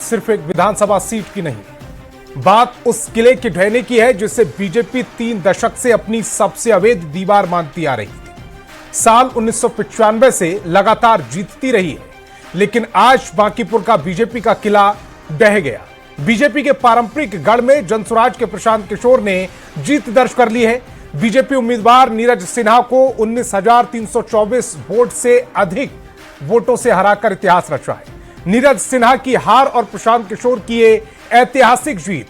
सिर्फ एक विधानसभा सीट की नहीं, बात उस किले के ढहने की है जिसे बीजेपी 3 दशक से अपनी सबसे अवैध दीवार मानती आ रही थी। साल 1995 से लगातार जीतती रही है, लेकिन आज बांकीपुर का बीजेपी का किला ढह गया। बीजेपी के पारंपरिक गढ़ में जनसुराज के प्रशांत किशोर ने जीत दर्ज कर ली है। बीजेपी उम्मीदवार नीरज सिन्हा को 19,324 वोट से अधिक वोटों से हराकर इतिहास रचा है। नीरज सिन्हा की हार और प्रशांत किशोर की ये ऐतिहासिक जीत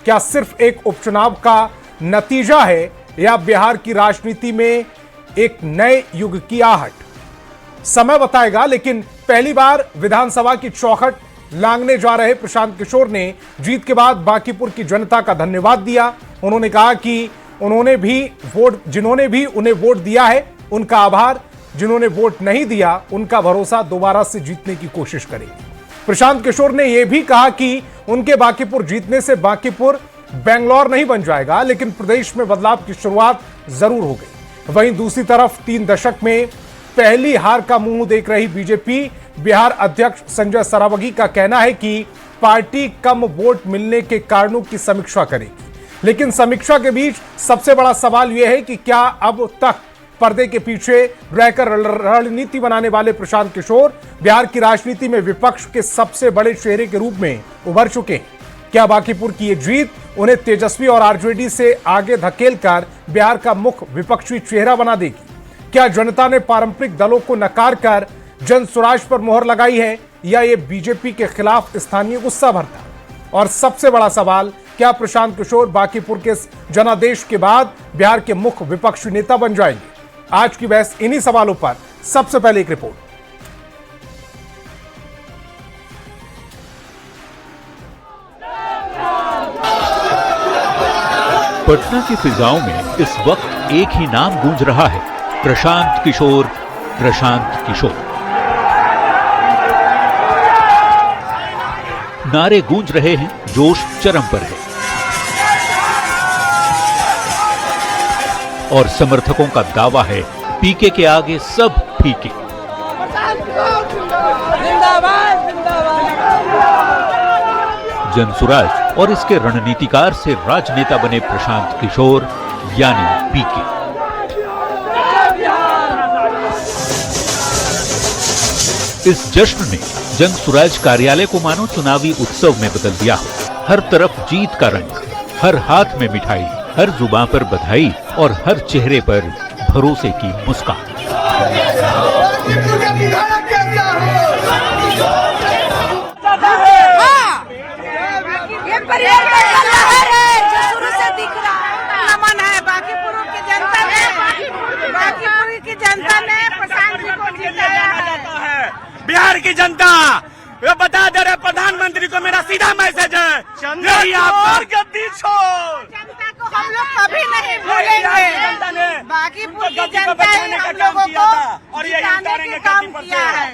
क्या सिर्फ एक उपचुनाव का नतीजा है या बिहार की राजनीति में एक नए युग की आहट? समय बताएगा, लेकिन पहली बार विधानसभा की चौखट लांघने जा रहे प्रशांत किशोर ने जीत के बाद बांकीपुर की जनता का धन्यवाद दिया। उन्होंने कहा कि जिन्होंने भी उन्हें वोट दिया है उनका आभार, जिन्होंने वोट नहीं दिया उनका भरोसा दोबारा से जीतने की कोशिश करेंगे। प्रशांत किशोर ने यह भी कहा कि उनके बांकीपुर जीतने से बांकीपुर बेंगलौर नहीं बन जाएगा, लेकिन प्रदेश में बदलाव की शुरुआत जरूर हो गई। वहीं दूसरी तरफ 3 दशक में पहली हार का मुंह देख रही बीजेपी बिहार अध्यक्ष संजय सरावगी का कहना है कि पार्टी कम वोट मिलने के कारणों की समीक्षा करेगी, लेकिन समीक्षा के बीच सबसे बड़ा सवाल यह है कि क्या अब तक पर्दे के पीछे रहकर रणनीति बनाने वाले प्रशांत किशोर बिहार की राजनीति में विपक्ष के सबसे बड़े चेहरे के रूप में उभर चुके हैं? क्या बांकीपुर की ये जीत उन्हें तेजस्वी और आरजेडी से आगे धकेलकर बिहार का मुख्य विपक्षी चेहरा बना देगी? क्या जनता ने पारंपरिक दलों को नकार कर जनसुराज पर मोहर लगाई है या ये बीजेपी के खिलाफ स्थानीय गुस्सा भरता? और सबसे बड़ा सवाल, क्या प्रशांत किशोर बांकीपुर के जनादेश के बाद बिहार के मुख्य विपक्षी नेता बन जाएंगे? आज की बहस इन्हीं सवालों पर। सबसे पहले एक रिपोर्ट। पटना की फिजाओं में इस वक्त एक ही नाम गूंज रहा है, प्रशांत किशोर, प्रशांत किशोर। नारे गूंज रहे हैं, जोश चरम पर है और समर्थकों का दावा है पीके के आगे सब फीके। जनसुराज और इसके रणनीतिकार से राजनेता बने प्रशांत किशोर यानी पीके। इस जश्न ने जनसुराज कार्यालय को मानो चुनावी उत्सव में बदल दिया। हर तरफ जीत का रंग, हर हाथ में मिठाई, हर जुबान पर बधाई और हर चेहरे पर भरोसे की मुस्कान। ये परिवर्तन का लहर है जो शुरू से दिख रहा नमन है। बांकीपुर की जनता ने प्रशांत जी को जिताया है। बिहार की जनता ये बता दे रहे प्रधानमंत्री को मेरा सीधा मैसेज है, गद्दी छोड़। जनता को हम लोग कभी नहीं भूलेंगे। बांकीपुर की जनता ने हम लोगों को जिताने का काम किया है।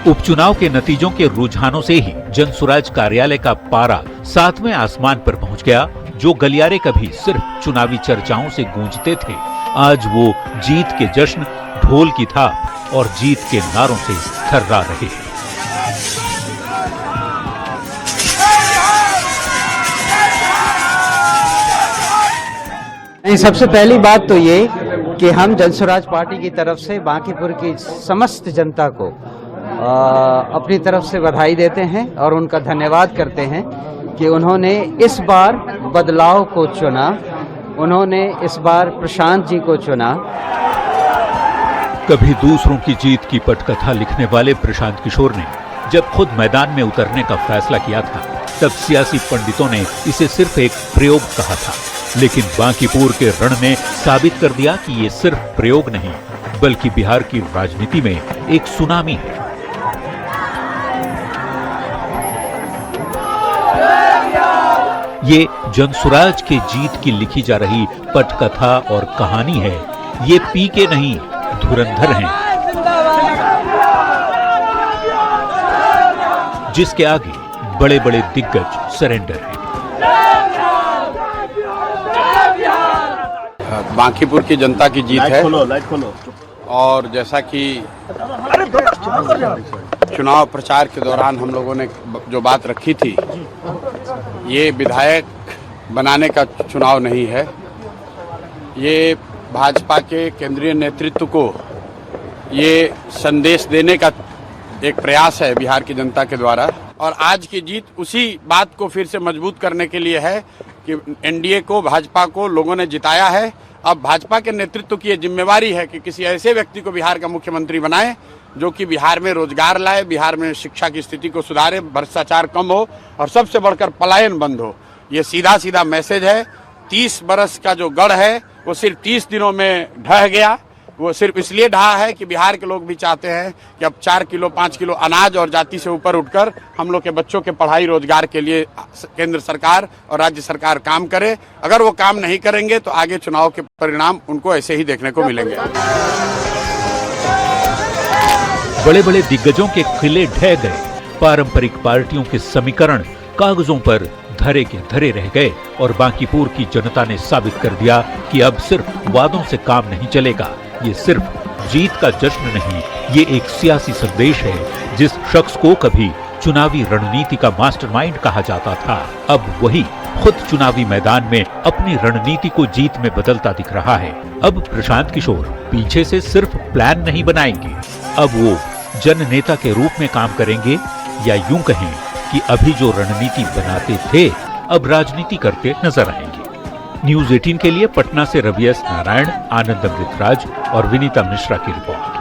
उपचुनाव के नतीजों के रुझानों से ही जनसुराज कार्यालय का पारा 7वें आसमान पर पहुंच गया। जो गलियारे कभी सिर्फ चुनावी चर्चाओं से गूंजते थे, आज वो जीत के जश्न, ढोल की थाप और जीत के नारों से थर्रा रहे हैं। सबसे पहली बात तो ये कि हम जनसुराज पार्टी की तरफ से बांकीपुर की समस्त जनता को अपनी तरफ से बधाई देते हैं और उनका धन्यवाद करते हैं कि उन्होंने इस बार बदलाव को चुना, उन्होंने इस बार प्रशांत जी को चुना। कभी दूसरों की जीत की पटकथा लिखने वाले प्रशांत किशोर ने जब खुद मैदान में उतरने का फैसला किया था, तब सियासी पंडितों ने इसे सिर्फ एक प्रयोग कहा था। लेकिन बांकीपुर के रण ने साबित कर दिया कि ये सिर्फ प्रयोग नहीं, बल्कि बिहार की राजनीति में एक सुनामी है। ये जनसुराज के जीत की लिखी जा रही पटकथा और कहानी है। ये पीके नहीं, धुरंधर हैं, जिसके आगे बड़े बड़े दिग्गज सरेंडर हैं। बांकीपुर की जनता की जीत है। लाइट खोलो। और जैसा कि चुनाव प्रचार के दौरान हम लोगों ने जो बात रखी थी, ये विधायक बनाने का चुनाव नहीं है, ये भाजपा के केंद्रीय नेतृत्व को ये संदेश देने का एक प्रयास है बिहार की जनता के द्वारा। और आज की जीत उसी बात को फिर से मजबूत करने के लिए है कि एनडीए को, भाजपा को लोगों ने जिताया है। अब भाजपा के नेतृत्व की ये जिम्मेवारी है कि किसी ऐसे व्यक्ति को बिहार का मुख्यमंत्री बनाए जो कि बिहार में रोजगार लाए, बिहार में शिक्षा की स्थिति को सुधारे, भ्रष्टाचार कम हो और सबसे बढ़कर पलायन बंद हो। ये सीधा सीधा मैसेज है। 30 बरस का जो गढ़ है वो सिर्फ 30 दिनों में ढह गया। वो सिर्फ इसलिए ढहा है कि बिहार के लोग भी चाहते हैं कि अब 4 किलो 5 किलो अनाज और जाति से ऊपर उठकर हम लोग के बच्चों के पढ़ाई रोजगार के लिए केंद्र सरकार और राज्य सरकार काम करे। अगर वो काम नहीं करेंगे तो आगे चुनाव के परिणाम उनको ऐसे ही देखने को मिलेंगे। बड़े बड़े दिग्गजों के किले ढह गए, पारंपरिक पार्टियों के समीकरण कागजों पर धरे के धरे रह गए और बांकीपुर की जनता ने साबित कर दिया कि अब सिर्फ वादों से काम नहीं चलेगा। ये सिर्फ जीत का जश्न नहीं, ये एक सियासी संदेश है। जिस शख्स को कभी चुनावी रणनीति का मास्टरमाइंड कहा जाता था, अब वही खुद चुनावी मैदान में अपनी रणनीति को जीत में बदलता दिख रहा है। अब प्रशांत किशोर पीछे से सिर्फ प्लान नहीं बनाएंगे, अब वो जन नेता के रूप में काम करेंगे, या यूं कहें कि अभी जो रणनीति बनाते थे अब राजनीति करते नजर आएंगे। न्यूज 18 के लिए पटना से रवि एस नारायण, आनंद अमृतराज और विनीता मिश्रा की रिपोर्ट।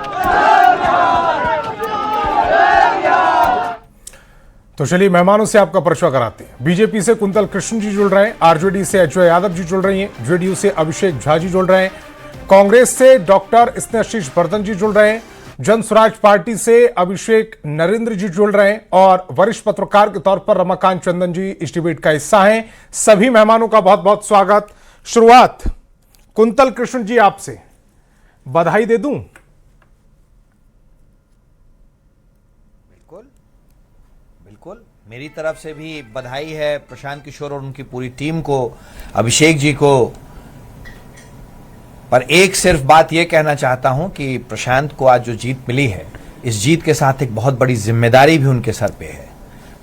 तो चलिए मेहमानों से आपका परिचय कराते हैं। बीजेपी से कुंतल कृष्ण जी जुड़ रहे हैं, आरजेडी से अजय यादव जी जुड़ रही हैं, जेडीयू से अभिषेक झा जी जुड़ रहे हैं, कांग्रेस से डॉक्टर स्नेहाशीष बर्धन जी जुड़ रहे हैं, जन स्वराज पार्टी से अभिषेक नरेंद्र जी जुड़ रहे हैं और वरिष्ठ पत्रकार के तौर पर रमाकांत चंदन जी इस डिबेट का हिस्सा हैं। सभी मेहमानों का बहुत बहुत स्वागत। शुरुआत कुंतल कृष्ण जी आपसे, बधाई दे दूं? बिल्कुल बिल्कुल, मेरी तरफ से भी बधाई है प्रशांत किशोर और उनकी पूरी टीम को, अभिषेक जी को। पर एक सिर्फ बात यह कहना चाहता हूं कि प्रशांत को आज जो जीत मिली है, इस जीत के साथ एक बहुत बड़ी जिम्मेदारी भी उनके सर पे है।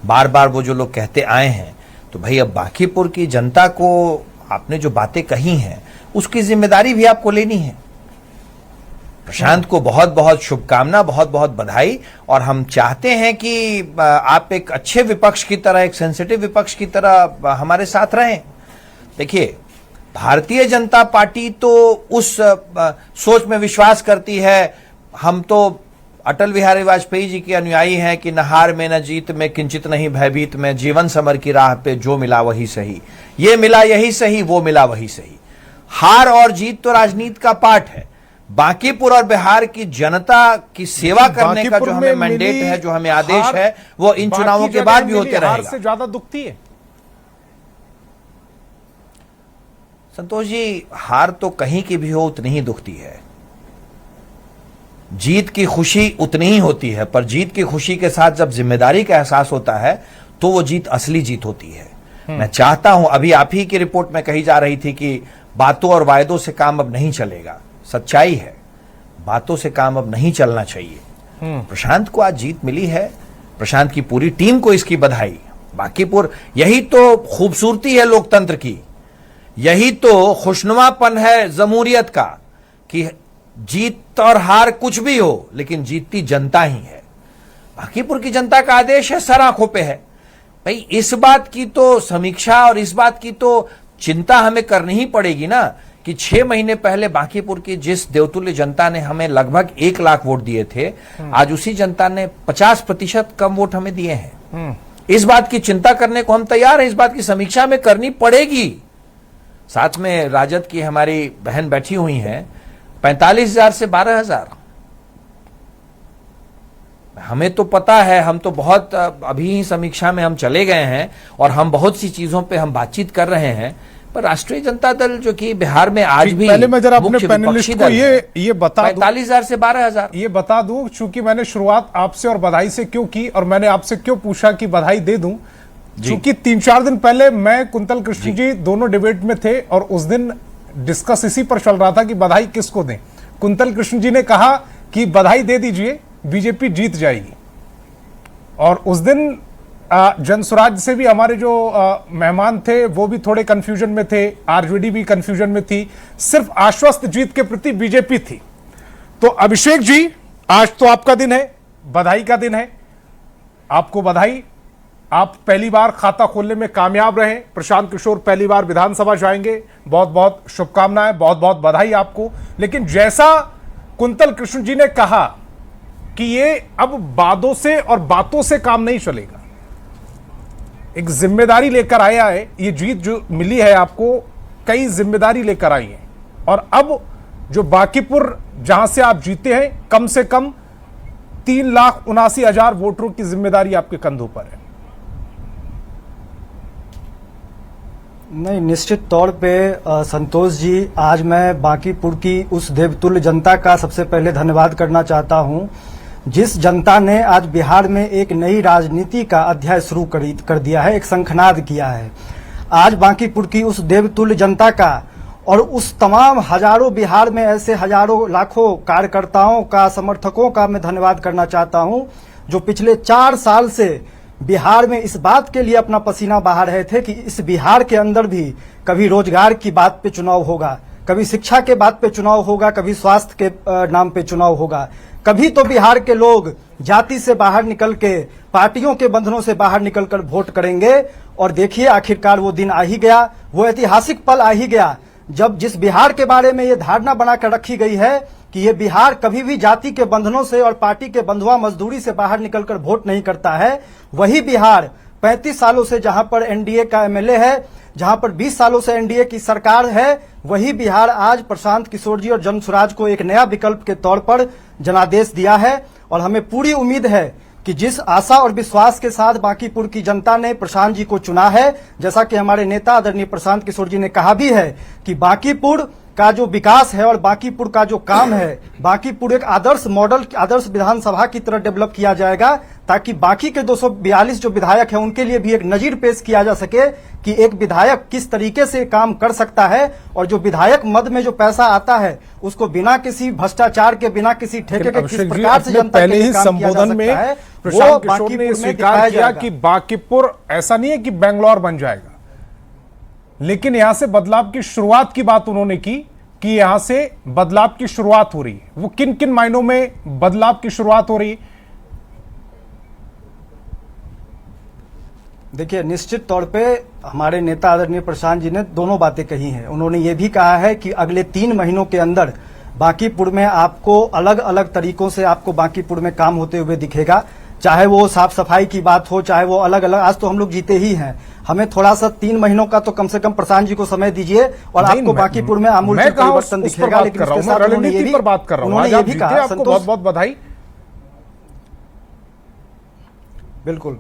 बार बार वो जो लोग कहते आए हैं, तो भाई अब बांकीपुर की जनता को आपने जो बातें कही हैं उसकी जिम्मेदारी भी आपको लेनी है। प्रशांत को बहुत बहुत शुभकामना, बहुत बहुत बधाई। और हम चाहते हैं कि आप एक अच्छे विपक्ष की तरह, एक सेंसिटिव विपक्ष की तरह हमारे साथ रहें। देखिए, भारतीय जनता पार्टी तो उस सोच में विश्वास करती है, हम तो अटल बिहारी वाजपेयी जी के अनुयायी हैं कि न हार में न जीत में किंचित नहीं भयभीत में, जीवन समर की राह पे जो मिला वही सही, ये मिला यही सही, वो मिला वही सही। हार और जीत तो राजनीति का पार्ट है। बांकीपुर और बिहार की जनता की सेवा करने का जो हमें मैंडेट है, जो हमें आदेश है, वो इन चुनावों के बाद भी होते रहेगा। हार से ज्यादा दुखती है संतोष जी, हार तो कहीं की भी हो उतनी ही दुखती है। जीत की खुशी उतनी ही होती है, पर जीत की खुशी के साथ जब जिम्मेदारी का एहसास होता है तो वो जीत असली जीत होती है। मैं चाहता हूं, अभी आप ही की रिपोर्ट में कही जा रही थी कि बातों और वायदों से काम अब नहीं चलेगा। सच्चाई है, बातों से काम अब नहीं चलना चाहिए। प्रशांत को आज जीत मिली है, प्रशांत की पूरी टीम को इसकी बधाई। बांकीपुर, यही तो खूबसूरती है लोकतंत्र की, यही तो खुशनुमापन है जमहूरियत का कि जीत और हार कुछ भी हो, लेकिन जीतती जनता ही है। बांकीपुर की जनता का आदेश है, सर आंखों पे है। भाई, इस बात की तो समीक्षा और इस बात की तो चिंता हमें करनी ही पड़ेगी ना कि 6 महीने पहले बांकीपुर की जिस देवतुल्य जनता ने हमें लगभग 1 लाख वोट दिए थे, आज उसी जनता ने 50% कम वोट हमें दिए हैं। इस बात की चिंता करने को हम तैयार हैं, इस बात की समीक्षा हमें करनी पड़ेगी। साथ में राजद की हमारी बहन बैठी हुई हैं, 45,000 से 12,000। हमें तो पता है, हम तो बहुत अभी ही समीक्षा में हम चले गए हैं और हम बहुत सी चीजों पे हम बातचीत कर रहे हैं। पर राष्ट्रीय जनता दल जो कि बिहार में आज भी, पहले मैं जरा अपने पैनलिस्ट को ये बता दूं, 45,000 से 12,000 ये बता दूं, चूंकि मैंने शुरुआत आपसे और बधाई से क्यों की और मैंने आपसे क्यों पूछा कि बधाई दे दूं, चूंकि 3-4 दिन पहले मैं कुंतल कृष्ण जी दोनों डिबेट में थे और उस दिन डिस्कस इसी पर चल रहा था कि बधाई किसको दें। कुंतल कृष्ण जी ने कहा कि बधाई दे दीजिए, बीजेपी जीत जाएगी। और उस दिन जनसुराज से भी हमारे जो मेहमान थे वो भी थोड़े कंफ्यूजन में थे, आरजेडी भी कंफ्यूजन में थी, सिर्फ आश्वस्त जीत के प्रति बीजेपी थी। तो अभिषेक जी, आज तो आपका दिन है, बधाई का दिन है, आपको बधाई। आप पहली बार खाता खोलने में कामयाब रहे। प्रशांत किशोर पहली बार विधानसभा जाएंगे, बहुत बहुत शुभकामनाएं, बहुत बहुत बधाई आपको। लेकिन जैसा कुंतल कृष्ण जी ने कहा कि ये अब वादों से और बातों से काम नहीं चलेगा, एक जिम्मेदारी लेकर आया है। ये जीत जो मिली है आपको, कई जिम्मेदारी लेकर आई है। और अब जो बांकीपुर जहां से आप जीते हैं, कम से कम 3,79,000 वोटरों की जिम्मेदारी आपके कंधों पर है। नहीं, निश्चित तौर पे संतोष जी, आज मैं बांकीपुर की उस देवतुल्य जनता का सबसे पहले धन्यवाद करना चाहता हूं, जिस जनता ने आज बिहार में एक नई राजनीति का अध्याय शुरू कर दिया है, एक शंखनाद किया है। आज बांकीपुर की उस देवतुल्य जनता का और उस तमाम हजारों, बिहार में ऐसे हजारों लाखों कार्यकर्ताओं का, समर्थकों का मैं धन्यवाद करना चाहता हूं, जो पिछले 4 साल से बिहार में इस बात के लिए अपना पसीना बहा रहे थे कि इस बिहार के अंदर भी कभी रोजगार की बात पे चुनाव होगा, कभी शिक्षा के बात पे चुनाव होगा, कभी स्वास्थ्य के नाम पे चुनाव होगा, कभी तो बिहार के लोग जाति से बाहर निकल के, पार्टियों के बंधनों से बाहर निकलकर वोट करेंगे। और देखिए, आखिरकार वो दिन आ ही गया, वो ऐतिहासिक पल आ ही गया, जब जिस बिहार के बारे में ये धारणा बनाकर रखी गई है कि ये बिहार कभी भी जाति के बंधनों से और पार्टी के बंधुआ मजदूरी से बाहर निकलकर वोट नहीं करता है, वही बिहार 35 सालों से जहां पर एनडीए का एमएलए है, जहां पर 20 सालों से एनडीए की सरकार है, वही बिहार आज प्रशांत किशोर जी और जनसुराज को एक नया विकल्प के तौर पर जनादेश दिया है। और हमें पूरी उम्मीद है कि जिस आशा और विश्वास के साथ बांकीपुर की जनता ने प्रशांत जी को चुना है, जैसा कि हमारे नेता आदरणीय प्रशांत किशोर जी ने कहा भी है कि बांकीपुर का जो विकास है और बांकीपुर का जो काम है, बांकीपुर एक आदर्श मॉडल, आदर्श विधानसभा की तरह डेवलप किया जाएगा, ताकि बाकी के 242 जो विधायक हैं उनके लिए भी एक नजीर पेश किया जा सके कि एक विधायक किस तरीके से काम कर सकता है। और जो विधायक मद में जो पैसा आता है उसको बिना किसी भ्रष्टाचार के, बिना किसी ठेके के किस प्रकार से जनता पहले ही संबोधन में प्रशांत किशोर ने स्वीकार किया कि बांकीपुर ऐसा नहीं है कि बेंगलोर बन जाएगा, लेकिन यहां से बदलाव की शुरुआत की बात उन्होंने की कि यहां से बदलाव की शुरुआत हो रही है। वो किन किन मायनों में बदलाव की शुरुआत हो रही है? देखिए, निश्चित तौर पे हमारे नेता आदरणीय प्रशांत जी ने दोनों बातें कही हैं। उन्होंने ये भी कहा है कि अगले 3 महीनों के अंदर बांकीपुर में आपको अलग अलग तरीकों से आपको बांकीपुर में काम होते हुए दिखेगा, चाहे वो साफ सफाई की बात हो, चाहे वो अलग अलग। आज तो हम लोग जीते ही हैं, हमें थोड़ा सा 3 महीनों का तो कम से कम प्रशांत जी को समय दीजिए और आपको बांकीपुर में आमूल परिवर्तन दिखेगा। लेकिन उसके साथ उन्होंने ये भी कहा, बहुत बहुत बधाई। बिल्कुल,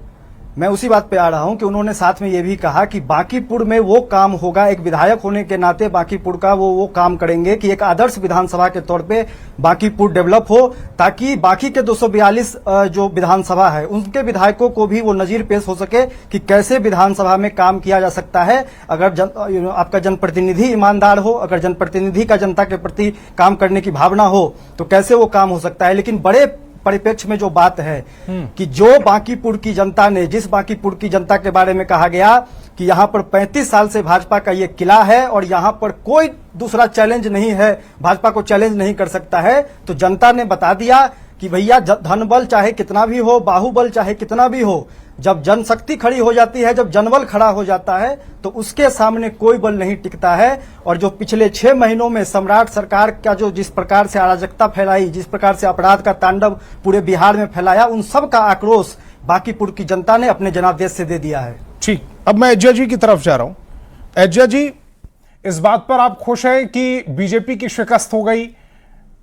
मैं उसी बात पे आ रहा हूं कि उन्होंने साथ में ये भी कहा कि बांकीपुर में वो काम होगा, एक विधायक होने के नाते बांकीपुर का वो काम करेंगे कि एक आदर्श विधानसभा के तौर पे बांकीपुर डेवलप हो, ताकि बाकी के 242 जो विधानसभा है उनके विधायकों को भी वो नजीर पेश हो सके कि कैसे विधानसभा में काम किया जा सकता है। अगर आपका जनप्रतिनिधि ईमानदार हो, अगर जनप्रतिनिधि का जनता के प्रति काम करने की भावना हो, तो कैसे वो काम हो सकता है। लेकिन बड़े परिप्रेक्ष्य में जो बात है कि जो बांकीपुर की जनता ने, जिस बांकीपुर की जनता के बारे में कहा गया कि यहाँ पर 35 साल से भाजपा का ये किला है और यहाँ पर कोई दूसरा चैलेंज नहीं है, भाजपा को चैलेंज नहीं कर सकता है, तो जनता ने बता दिया कि भैया धनबल चाहे कितना भी हो, बाहुबल चाहे कितना भी हो, जब जनशक्ति खड़ी हो जाती है, जब जनबल खड़ा हो जाता है, तो उसके सामने कोई बल नहीं टिकता है। और जो पिछले 6 महीनों में सम्राट सरकार का जो जिस प्रकार से अराजकता फैलाई, जिस प्रकार से अपराध का तांडव पूरे बिहार में फैलाया, उन सब का आक्रोश बांकीपुर की जनता ने अपने जनादेश से दे दिया है। ठीक, अब मैं एज्जा जी की तरफ जा रहा हूं। एज्जा जी, इस बात पर आप खुश हैं कि बीजेपी की शिकस्त हो गई,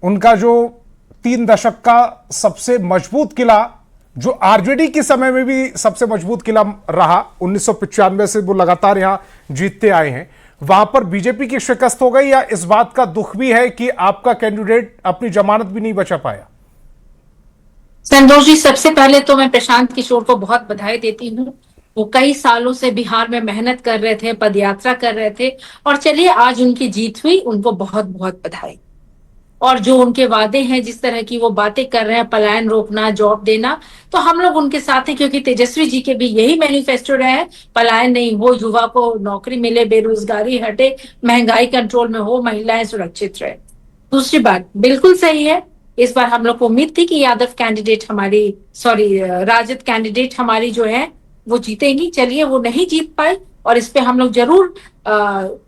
उनका जो 3 दशक का सबसे मजबूत किला, जो आरजेडी के समय में भी सबसे मजबूत किला रहा, 1995 से वो लगातार यहां जीतते आए हैं, वहां पर बीजेपी की शिकस्त हो गई, या इस बात का दुख भी है कि आपका कैंडिडेट अपनी जमानत भी नहीं बचा पाया? संतोष जी, सबसे पहले तो मैं प्रशांत किशोर को बहुत बधाई देती हूँ। वो कई सालों से बिहार में मेहनत कर रहे थे, पदयात्रा कर रहे थे, और चलिए आज उनकी जीत हुई, उनको बहुत बहुत बधाई। और जो उनके वादे हैं, जिस तरह की वो बातें कर रहे हैं, पलायन रोकना, जॉब देना, तो हम लोग उनके साथ हैं, क्योंकि तेजस्वी जी के भी यही मैनिफेस्टो रहे हैं, पलायन नहीं हो, युवा को नौकरी मिले, बेरोजगारी हटे, महंगाई कंट्रोल में हो, महिलाएं सुरक्षित रहे। दूसरी बात बिल्कुल सही है, इस बार हम लोग को उम्मीद थी कि यादव कैंडिडेट हमारी, राजद कैंडिडेट हमारी जो है वो जीतेंगी। चलिए वो नहीं जीत पाए, और इस पे हम लोग जरूर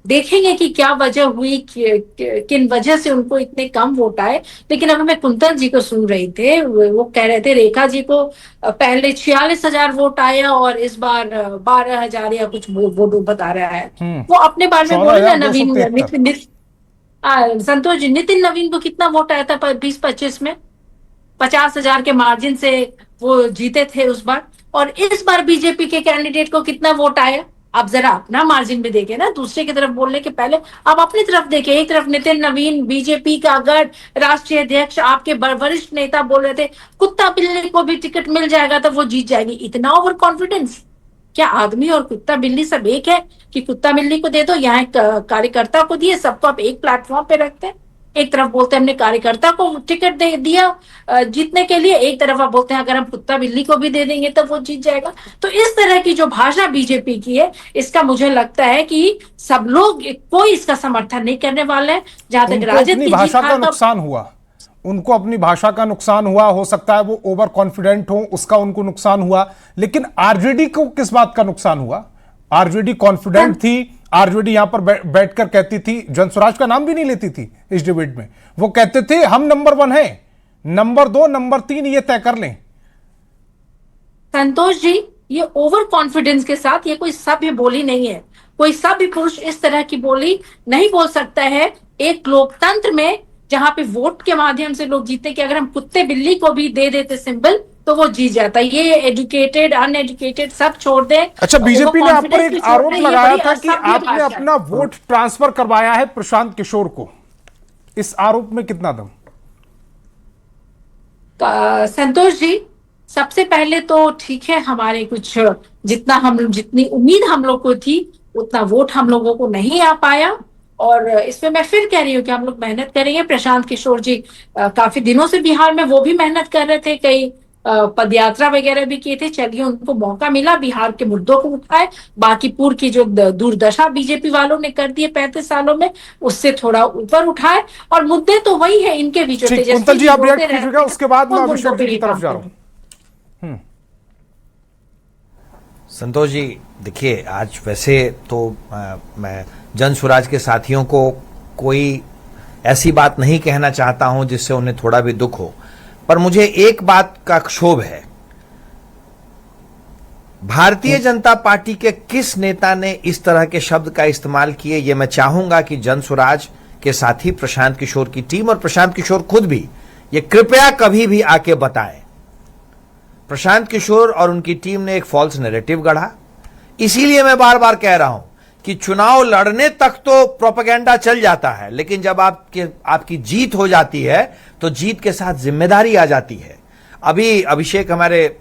देखेंगे कि क्या वजह हुई, किन वजह से उनको इतने कम वोट आए। लेकिन अब मैं कुंतल जी को सुन रही थे, वो कह रहे थे रेखा जी को पहले 46,000 वोट आया और इस बार 12,000 या कुछ वोट बता रहा है। वो अपने बारे में बोले ना, नवीन संतोष जी, नितिन नवीन को कितना वोट आया था 20-25 में? 50,000 के मार्जिन से वो जीते थे उस बार। और इस बार बीजेपी के कैंडिडेट को कितना वोट आया? आप जरा अपना मार्जिन भी देखें ना, दूसरे की तरफ बोलने के पहले आप अपनी तरफ देखें। एक तरफ नितिन नवीन, बीजेपी का गढ़, राष्ट्रीय अध्यक्ष, आपके वरिष्ठ नेता बोल रहे थे कुत्ता बिल्ली को भी टिकट मिल जाएगा तो वो जीत जाएगी। इतना ओवर कॉन्फिडेंस! क्या आदमी और कुत्ता बिल्ली सब एक है कि कुत्ता बिल्ली को दे दो, यहाँ एक कार्यकर्ता को दिए, सबको आप एक प्लेटफॉर्म पे रखते हैं। एक तरफ बोलते हैं हमने कार्यकर्ता को टिकट दे दिया जीतने के लिए, एक तरफ आप बोलते हैं अगर हम कुत्ता बिल्ली को भी दे देंगे तो वो जीत जाएगा। तो इस तरह की जो भाषा बीजेपी की है, इसका मुझे लगता है कि सब लोग, कोई इसका समर्थन नहीं करने वाले हैं। जहां तक राजद की भाषा का नुकसान हुआ, उनको अपनी भाषा का नुकसान हुआ, हो सकता है वो ओवर कॉन्फिडेंट हो, उसका उनको नुकसान हुआ। लेकिन आरजेडी को किस बात का नुकसान हुआ? आरजेडी कॉन्फिडेंट थी, आरजेडी यहां पर बैठकर कहती थी, जनस्वराज का नाम भी नहीं लेती थी इस डिबेट में, वो कहते थे हम नंबर 1 है, नंबर 2 नंबर 3 ये तय कर लें। संतोष जी, ये ओवर कॉन्फिडेंस के साथ ये कोई सभ्य बोली नहीं है। कोई सभ्य पुरुष इस तरह की बोली नहीं बोल सकता है एक लोकतंत्र में, जहां पे वोट के माध्यम से लोग जीते कि अगर हम कुत्ते बिल्ली को भी दे देते सिंबल तो वो जीत जाता है। ये एजुकेटेड अनएजुकेटेड सब छोड़ दे। अच्छा, बीजेपी ने आप पर एक आरोप लगाया था कि आपने अपना वोट ट्रांसफर करवाया है प्रशांत किशोर को, इस आरोप में कितना दम? संतोष जी, सबसे पहले तो ठीक है, हमारे कुछ जितनी उम्मीद हम लोग को थी उतना वोट हम लोगों को नहीं आ पाया। और इसमें मैं फिर कह रही हूँ कि हम लोग मेहनत करेंगे। प्रशांत किशोर जी काफी दिनों से बिहार में वो भी मेहनत कर रहे थे, कई पदयात्रा वगैरह भी किए थे। चलिए उनको मौका मिला, बिहार के मुद्दों को उठाए। बांकीपुर की जो दुर्दशा बीजेपी वालों ने कर दी है 35 सालों में, उससे थोड़ा ऊपर उठाए। और मुद्दे तो वही है इनके बीच। कुंतल जी आप रिएक्ट कीजिएगा, उसके बाद मैं अभिषेक जी की तरफ जा रहा हूं। संतोष जी देखिए, आज वैसे तो मैं जनस्वराज के साथियों को कोई ऐसी बात नहीं कहना चाहता हूं जिससे उन्हें थोड़ा भी दुख हो, पर मुझे एक बात का क्षोभ है। भारतीय जनता पार्टी के किस नेता ने इस तरह के शब्द का इस्तेमाल किए, ये मैं चाहूंगा कि जनस्वराज के साथी प्रशांत किशोर की टीम और प्रशांत किशोर खुद भी ये कृपया कभी भी आके बताएं। प्रशांत किशोर और उनकी टीम ने एक फॉल्स नैरेटिव गढ़ा। इसीलिए मैं बार बार कह रहा हूं कि चुनाव लड़ने तक तो प्रोपेगेंडा चल जाता है, लेकिन जब आपकी जीत हो जाती है तो जीत के साथ जिम्मेदारी आ जाती है। अभी अभिषेक हमारे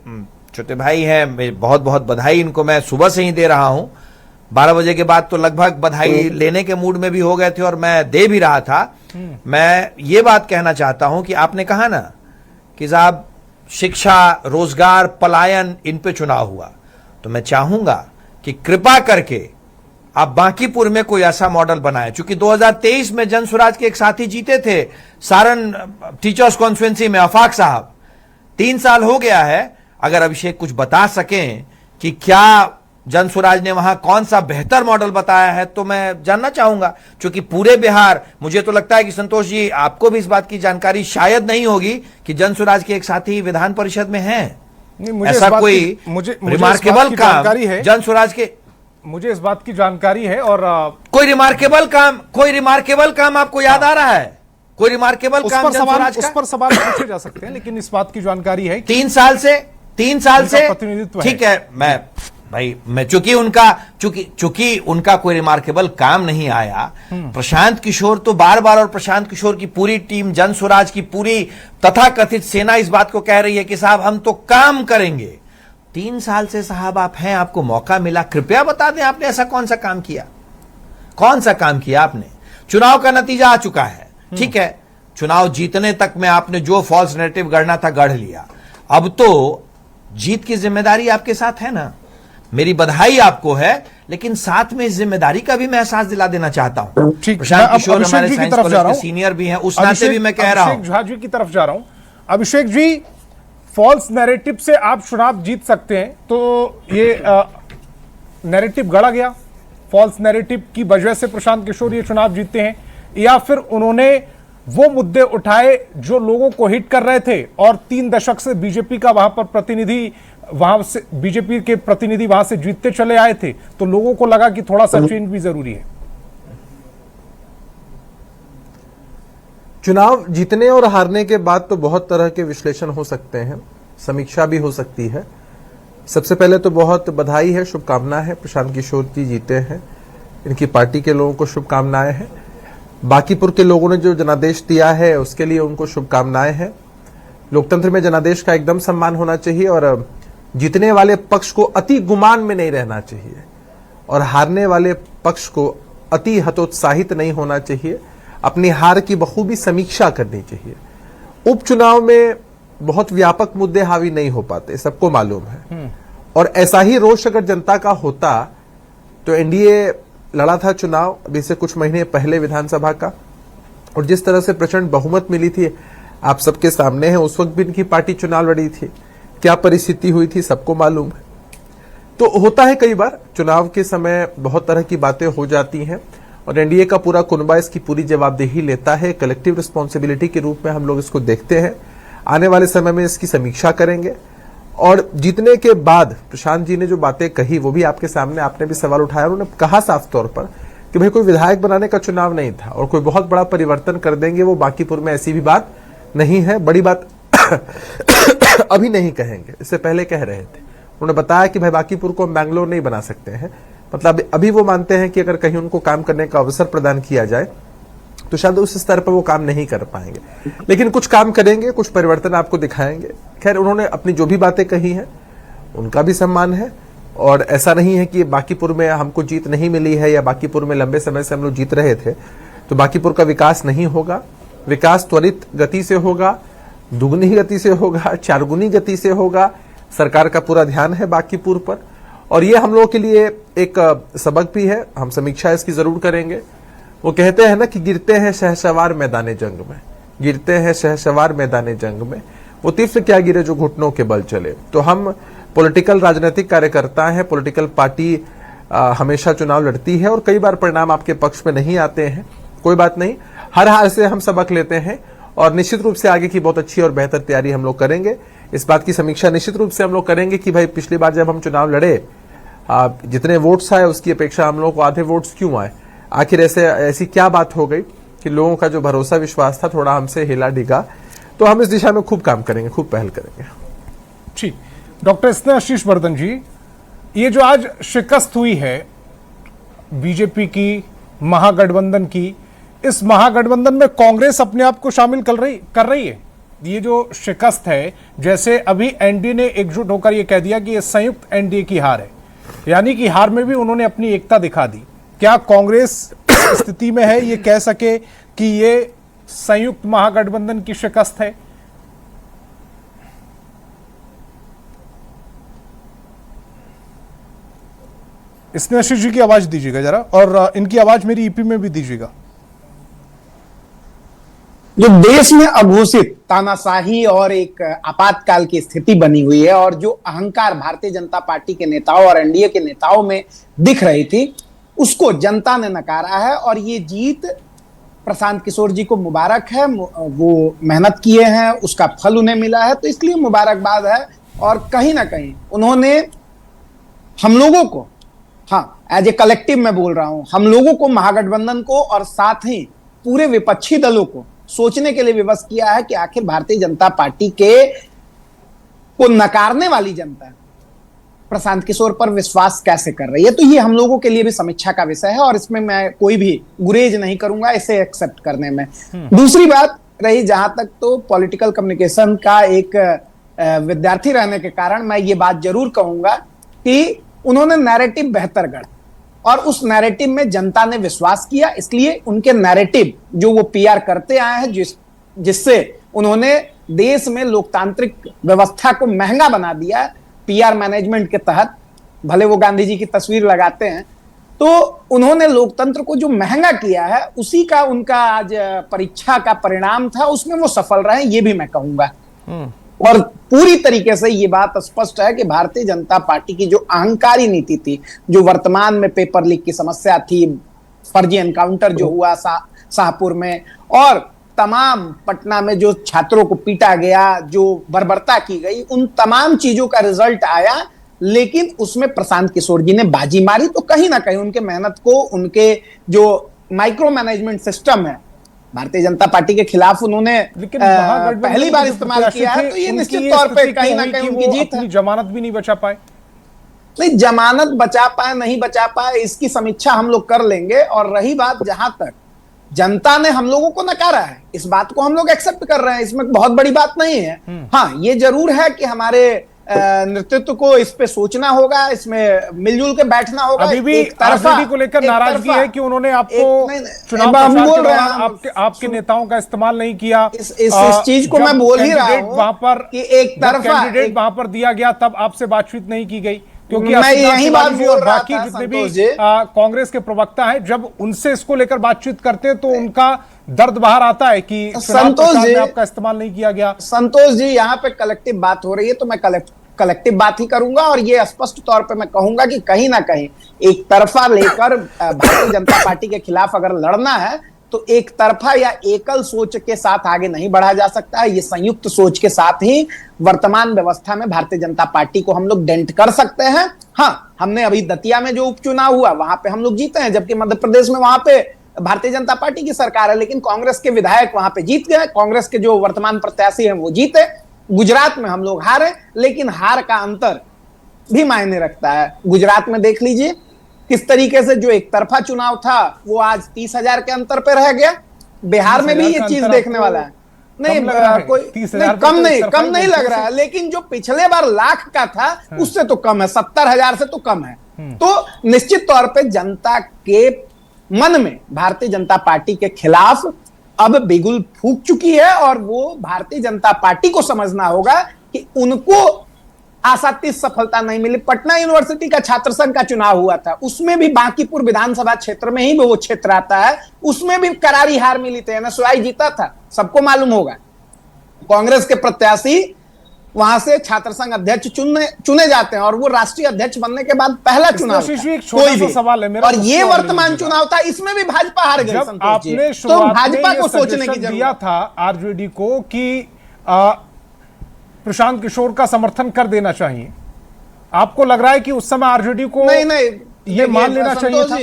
छोटे भाई हैं, बहुत बहुत बधाई इनको मैं सुबह से ही दे रहा हूं। 12 बजे के बाद तो लगभग बधाई लेने के मूड में भी हो गए थे और मैं दे भी रहा था। मैं ये बात कहना चाहता हूं कि आपने कहा ना कि साहब शिक्षा, रोजगार, पलायन, इन पे चुनाव हुआ, तो मैं चाहूंगा कि कृपा करके आप बांकीपुर में कोई ऐसा मॉडल बनाएं। चूंकि 2023 में जनस्वराज के एक साथी जीते थे सारण टीचर्स कॉन्फ्रेंसी में, आफाक साहब। 3 साल हो गया है। अगर अभिषेक कुछ बता सकें कि क्या जनस्वराज ने वहां कौन सा बेहतर मॉडल बताया है तो मैं जानना चाहूंगा। क्योंकि पूरे बिहार, मुझे तो लगता है कि संतोष जी आपको भी इस बात की जानकारी शायद नहीं होगी कि जनस्वराज के एक साथी विधान परिषद में हैं। ऐसा कोई रिमार्केबल काम जनस्वराज के, मुझे इस बात की जानकारी है। और कोई रिमार्केबल काम आपको याद आ रहा है? कोई रिमार्केबल काम जनस्वराज का? उस पर सवाल पूछे जा सकते हैं, लेकिन इस बात की जानकारी है 3 साल से प्रतिनिधित्व ठीक है। मैं चूंकि उनका कोई रिमार्केबल काम नहीं आया। प्रशांत किशोर तो बार बार, और प्रशांत किशोर की पूरी टीम, जनस्वराज की पूरी तथाकथित सेना इस बात को कह रही है कि साहब हम तो काम करेंगे। 3 साल से साहब आप हैं, आपको मौका मिला, कृपया बता दें आपने ऐसा कौन सा काम किया? कौन सा काम किया आपने? चुनाव का नतीजा आ चुका है, ठीक है, चुनाव जीतने तक में आपने जो फॉल्स नैरेटिव गढ़ना था गढ़ लिया। अब तो जीत की जिम्मेदारी आपके साथ है ना। मेरी बधाई आपको है, लेकिन साथ में इस जिम्मेदारी का भी मैं एहसास दिला देना चाहता हूं। प्रशांत किशोर हमारे साइंस कॉलेज के सीनियर भी हैं, उस नाते भी मैं कह रहा हूं। अभिषेक झा जी की तरफ जा रहा हूं। अभिषेक जी, फॉल्स नैरेटिव से आप चुनाव जीत सकते हैं, तो ये नैरेटिव गढ़ा गया, फॉल्स नैरेटिव की वजह से प्रशांत किशोर ये चुनाव जीतते हैं, या फिर उन्होंने वो मुद्दे उठाए जो लोगों को हिट कर रहे थे और 3 दशक से बीजेपी का वहां पर प्रतिनिधि, वहां से बीजेपी के प्रतिनिधि वहां से जीतते चले आए थे, तो लोगों को लगा कि थोड़ा सा चेंज भी जरूरी है। चुनाव जीतने और हारने के बाद तो बहुत तरह के विश्लेषण हो सकते हैं, समीक्षा भी हो सकती है। सबसे पहले तो बहुत बधाई है, शुभकामनाएं हैं, प्रशांत किशोर जी जीते हैं, इनकी पार्टी के लोगों को शुभकामनाएं हैं। बांकीपुर के लोगों ने जो जनादेश दिया है उसके लिए उनको शुभकामनाएं हैं। लोकतंत्र में जनादेश का एकदम सम्मान होना चाहिए और जीतने वाले पक्ष को अति गुमान में नहीं रहना चाहिए और हारने वाले पक्ष को अति हतोत्साहित नहीं होना चाहिए। अपनी हार की बखूबी समीक्षा करनी चाहिए। उपचुनाव में बहुत व्यापक मुद्दे हावी नहीं हो पाते, सबको मालूम है, और ऐसा ही रोष अगर जनता का होता तो एनडीए लड़ा था चुनाव अभी से कुछ महीने पहले विधानसभा का, और जिस तरह से प्रचंड बहुमत मिली थी आप सबके सामने है। उस वक्त भी इनकी पार्टी चुनाव लड़ी थी, क्या परिस्थिति हुई थी सबको मालूम है। तो होता है कई बार चुनाव के समय बहुत तरह की बातें हो जाती हैं और एनडीए का पूरा कुनबा इसकी पूरी जवाबदेही लेता है। कलेक्टिव रिस्पॉन्सिबिलिटी के रूप में हम लोग इसको देखते हैं। आने वाले समय में इसकी समीक्षा करेंगे और जीतने के बाद प्रशांत जी ने जो बातें कही वो भी आपके सामने, आपने भी सवाल उठाया। उन्होंने कहा साफ तौर पर कि भाई कोई विधायक बनाने का चुनाव नहीं था और कोई बहुत बड़ा परिवर्तन कर देंगे, वो बांकीपुर में ऐसी भी बात नहीं है। बड़ी बात अभी नहीं कहेंगे, इससे पहले कह रहे थे। उन्होंने बताया कि भाई बांकीपुर को हम बैंगलोर नहीं बना सकते हैं, मतलब अभी वो मानते हैं कि अगर कहीं उनको काम करने का अवसर प्रदान किया जाए तो शायद उस स्तर पर वो काम नहीं कर पाएंगे, लेकिन कुछ काम करेंगे, कुछ परिवर्तन आपको दिखाएंगे। खैर, उन्होंने अपनी जो भी बातें कही हैं उनका भी सम्मान है और ऐसा नहीं है कि बांकीपुर में हमको जीत नहीं मिली है या बांकीपुर में लंबे समय से हम लोग जीत रहे थे तो बांकीपुर का विकास नहीं होगा। विकास त्वरित गति से होगा, दुगनी गति से होगा, 4 गुनी गति से होगा। सरकार का पूरा ध्यान है बांकीपुर पर और ये हम लोगों के लिए एक सबक भी है। हम समीक्षा इसकी जरूर करेंगे। वो कहते हैं ना कि गिरते हैं शहसवार मैदाने जंग में, गिरते हैं शहसवार मैदाने जंग में, वो तीर क्या गिरे जो घुटनों के बल चले। तो हम पॉलिटिकल राजनीतिक कार्यकर्ता हैं, पॉलिटिकल पार्टी हमेशा चुनाव लड़ती है और कई बार परिणाम आपके पक्ष में नहीं आते हैं, कोई बात नहीं, हर हार से हम सबक लेते हैं और निश्चित रूप से आगे की बहुत अच्छी और बेहतर तैयारी हम लोग करेंगे। इस बात की समीक्षा निश्चित रूप से हम लोग करेंगे कि भाई पिछली बार जब हम चुनाव लड़े जितने वोट्स आए उसकी अपेक्षा हम लोगों को आधे वोट्स क्यों आए, आखिर ऐसी क्या बात हो गई कि लोगों का जो भरोसा विश्वास था थोड़ा हमसे हिला डिगा। तो हम इस दिशा में खूब काम करेंगे, खूब पहल करेंगे। ठीक, डॉक्टर स्नेहाशीष वर्धन जी, ये जो आज शिकस्त हुई है बीजेपी की, महागठबंधन की, इस महागठबंधन में कांग्रेस अपने आप को शामिल कर रही है। ये जो शिकस्त है, जैसे अभी एनडीए ने एकजुट होकर ये कह दिया कि ये संयुक्त एनडीए की हार है, यानी कि हार में भी उन्होंने अपनी एकता दिखा दी। क्या कांग्रेस स्थिति में है ये कह सके कि ये संयुक्त महागठबंधन की शिकस्त है? स्नेहाशीष जी की आवाज दीजिएगा जरा, और इनकी आवाज मेरी ईपी में भी दीजिएगा। जो देश में अघोषित तानाशाही और एक आपातकाल की स्थिति बनी हुई है और जो अहंकार भारतीय जनता पार्टी के नेताओं और एनडीए के नेताओं में दिख रही थी, उसको जनता ने नकारा है और ये जीत प्रशांत किशोर जी को मुबारक है। वो मेहनत किए हैं, उसका फल उन्हें मिला है, तो इसलिए मुबारकबाद है। और कहीं ना कहीं उन्होंने हम लोगों को, हाँ एज ए कलेक्टिव मैं बोल रहा हूं, हम लोगों को, महागठबंधन को और साथ ही पूरे विपक्षी दलों को सोचने के लिए विवश किया है कि आखिर भारतीय जनता पार्टी को नकारने वाली जनता प्रशांत किशोर पर विश्वास कैसे कर रही है। तो ये हम लोगों के लिए भी समीक्षा का विषय है और इसमें मैं कोई भी गुरेज नहीं करूंगा इसे एक्सेप्ट करने में। दूसरी बात रही जहां तक, तो पॉलिटिकल कम्युनिकेशन का एक विद्यार्थी रहने के कारण मैं ये बात जरूर कहूंगा कि उन्होंने नैरेटिव बेहतर गढ़ा और उस नैरेटिव में जनता ने विश्वास किया, इसलिए उनके नैरेटिव जो वो पीआर करते आए हैं, जिस जिससे उन्होंने देश में लोकतांत्रिक व्यवस्था को महंगा बना दिया पीआर मैनेजमेंट के तहत। भले वो गांधी जी की तस्वीर लगाते हैं, तो उन्होंने लोकतंत्र को जो महंगा किया है उसी का उनका आज परीक्षा का परिणाम था, उसमें वो सफल रहे, ये भी मैं कहूंगा। और पूरी तरीके से ये बात स्पष्ट है कि भारतीय जनता पार्टी की जो अहंकारी नीति थी, जो वर्तमान में पेपर लीक की समस्या थी, फर्जी एनकाउंटर जो हुआ शाहपुर में, और तमाम पटना में जो छात्रों को पीटा गया, जो बर्बरता की गई, उन तमाम चीजों का रिजल्ट आया। लेकिन उसमें प्रशांत किशोर जी ने बाजी मारी, तो कहीं ना कहीं उनके मेहनत को, उनके जो माइक्रो मैनेजमेंट सिस्टम है भारतीय जनता पार्टी के खिलाफ उन्होंने पहली बार इस्तेमाल किया है, तो ये निश्चित तौर पे कहीं ना कहीं उनकी जीत है। जमानत भी नहीं बचा पाए। नहीं, जमानत बचा पाए नहीं बचा पाए इसकी समीक्षा हम लोग कर लेंगे। और रही बात, जहां तक जनता ने हम लोगों को नकारा है, इस बात को हम लोग एक्सेप्ट कर रहे हैं, इसमें बहुत बड़ी बात नहीं है। हाँ, ये जरूर है कि हमारे नेतृत्व को इस पे सोचना होगा, इसमें मिलजुल के बैठना होगा। अभी भी आरजेडी को लेकर नाराजगी है कि उन्होंने आपको चुनाव प्रचार के दौरान आपके नेताओं का इस्तेमाल नहीं किया। इस चीज को मैं बोल ही रहा हूं वहां पर कि एक तरफा कैंडिडेट वहां पर दिया गया, तब आपसे बातचीत नहीं की गई, क्योंकि मैं यही बात बोल रहा बाकी था, जितने भी कांग्रेस के प्रवक्ता हैं, जब उनसे इसको लेकर बातचीत करते हैं तो उनका दर्द बाहर आता है कि संतोष जी आपका इस्तेमाल नहीं किया गया। संतोष जी, यहाँ पे कलेक्टिव बात हो रही है, तो मैं कलेक्टिव बात ही करूंगा। और ये स्पष्ट तौर पे मैं कहूंगा कि कहीं ना कहीं एक तरफा लेकर भारतीय जनता पार्टी के खिलाफ अगर लड़ना है तो एक तरफा या एकल सोच के साथ आगे नहीं बढ़ा जा सकता है। ये संयुक्त सोच के साथ ही वर्तमान व्यवस्था में भारतीय जनता पार्टी को हम लोग डेंट कर सकते हैं। हाँ, हमने अभी दतिया में जो उपचुनाव हुआ वहां पे हम लोग जीते हैं, जबकि मध्य प्रदेश में वहां पे भारतीय जनता पार्टी की सरकार है, लेकिन कांग्रेस के विधायक वहां पे जीत गए, कांग्रेस के जो वर्तमान प्रत्याशी हैं वो जीते। गुजरात में हम लोग हारे, लेकिन हार का अंतर भी मायने रखता है। गुजरात में देख लीजिए किस तरीके से जो एक तरफा चुनाव था वो आज 30,000 के अंतर पे रह गया। बिहार में भी ये चीज देखने वाला है। नहीं, कोई कम नहीं लग रहा है, लेकिन जो पिछले बार लाख का था उससे तो कम है, 70,000 से तो कम है। तो निश्चित तौर पे जनता के मन में भारतीय जनता पार्टी के खिलाफ अब बिगुल फूक चुकी है, और वो भारतीय जनता पार्टी को समझना होगा कि उनको आशातीत सफलता नहीं मिली। पटना यूनिवर्सिटी का छात्र संघ का चुनाव हुआ था, उसमें भी बांकीपुर विधानसभा क्षेत्र में ही वो क्षेत्र आता है, उसमें भी करारी हार मिली थी, एनएसयूआई जीता था, सबको मालूम होगा। कांग्रेस के प्रत्याशी वहां से छात्र संघ अध्यक्ष चुने जाते हैं, और वो राष्ट्रीय अध्यक्ष बनने के बाद पहला चुनाव कोई भी सवाल है मेरा, और ये वर्तमान चुनाव था, इसमें भी भाजपा हार गई। आपने तो भाजपा को सोचने की दिया था आरजेडी को कि प्रशांत किशोर का समर्थन कर देना चाहिए, आपको लग रहा है कि उस समय आरजेडी को नहीं ये मान लेना चाहिए था?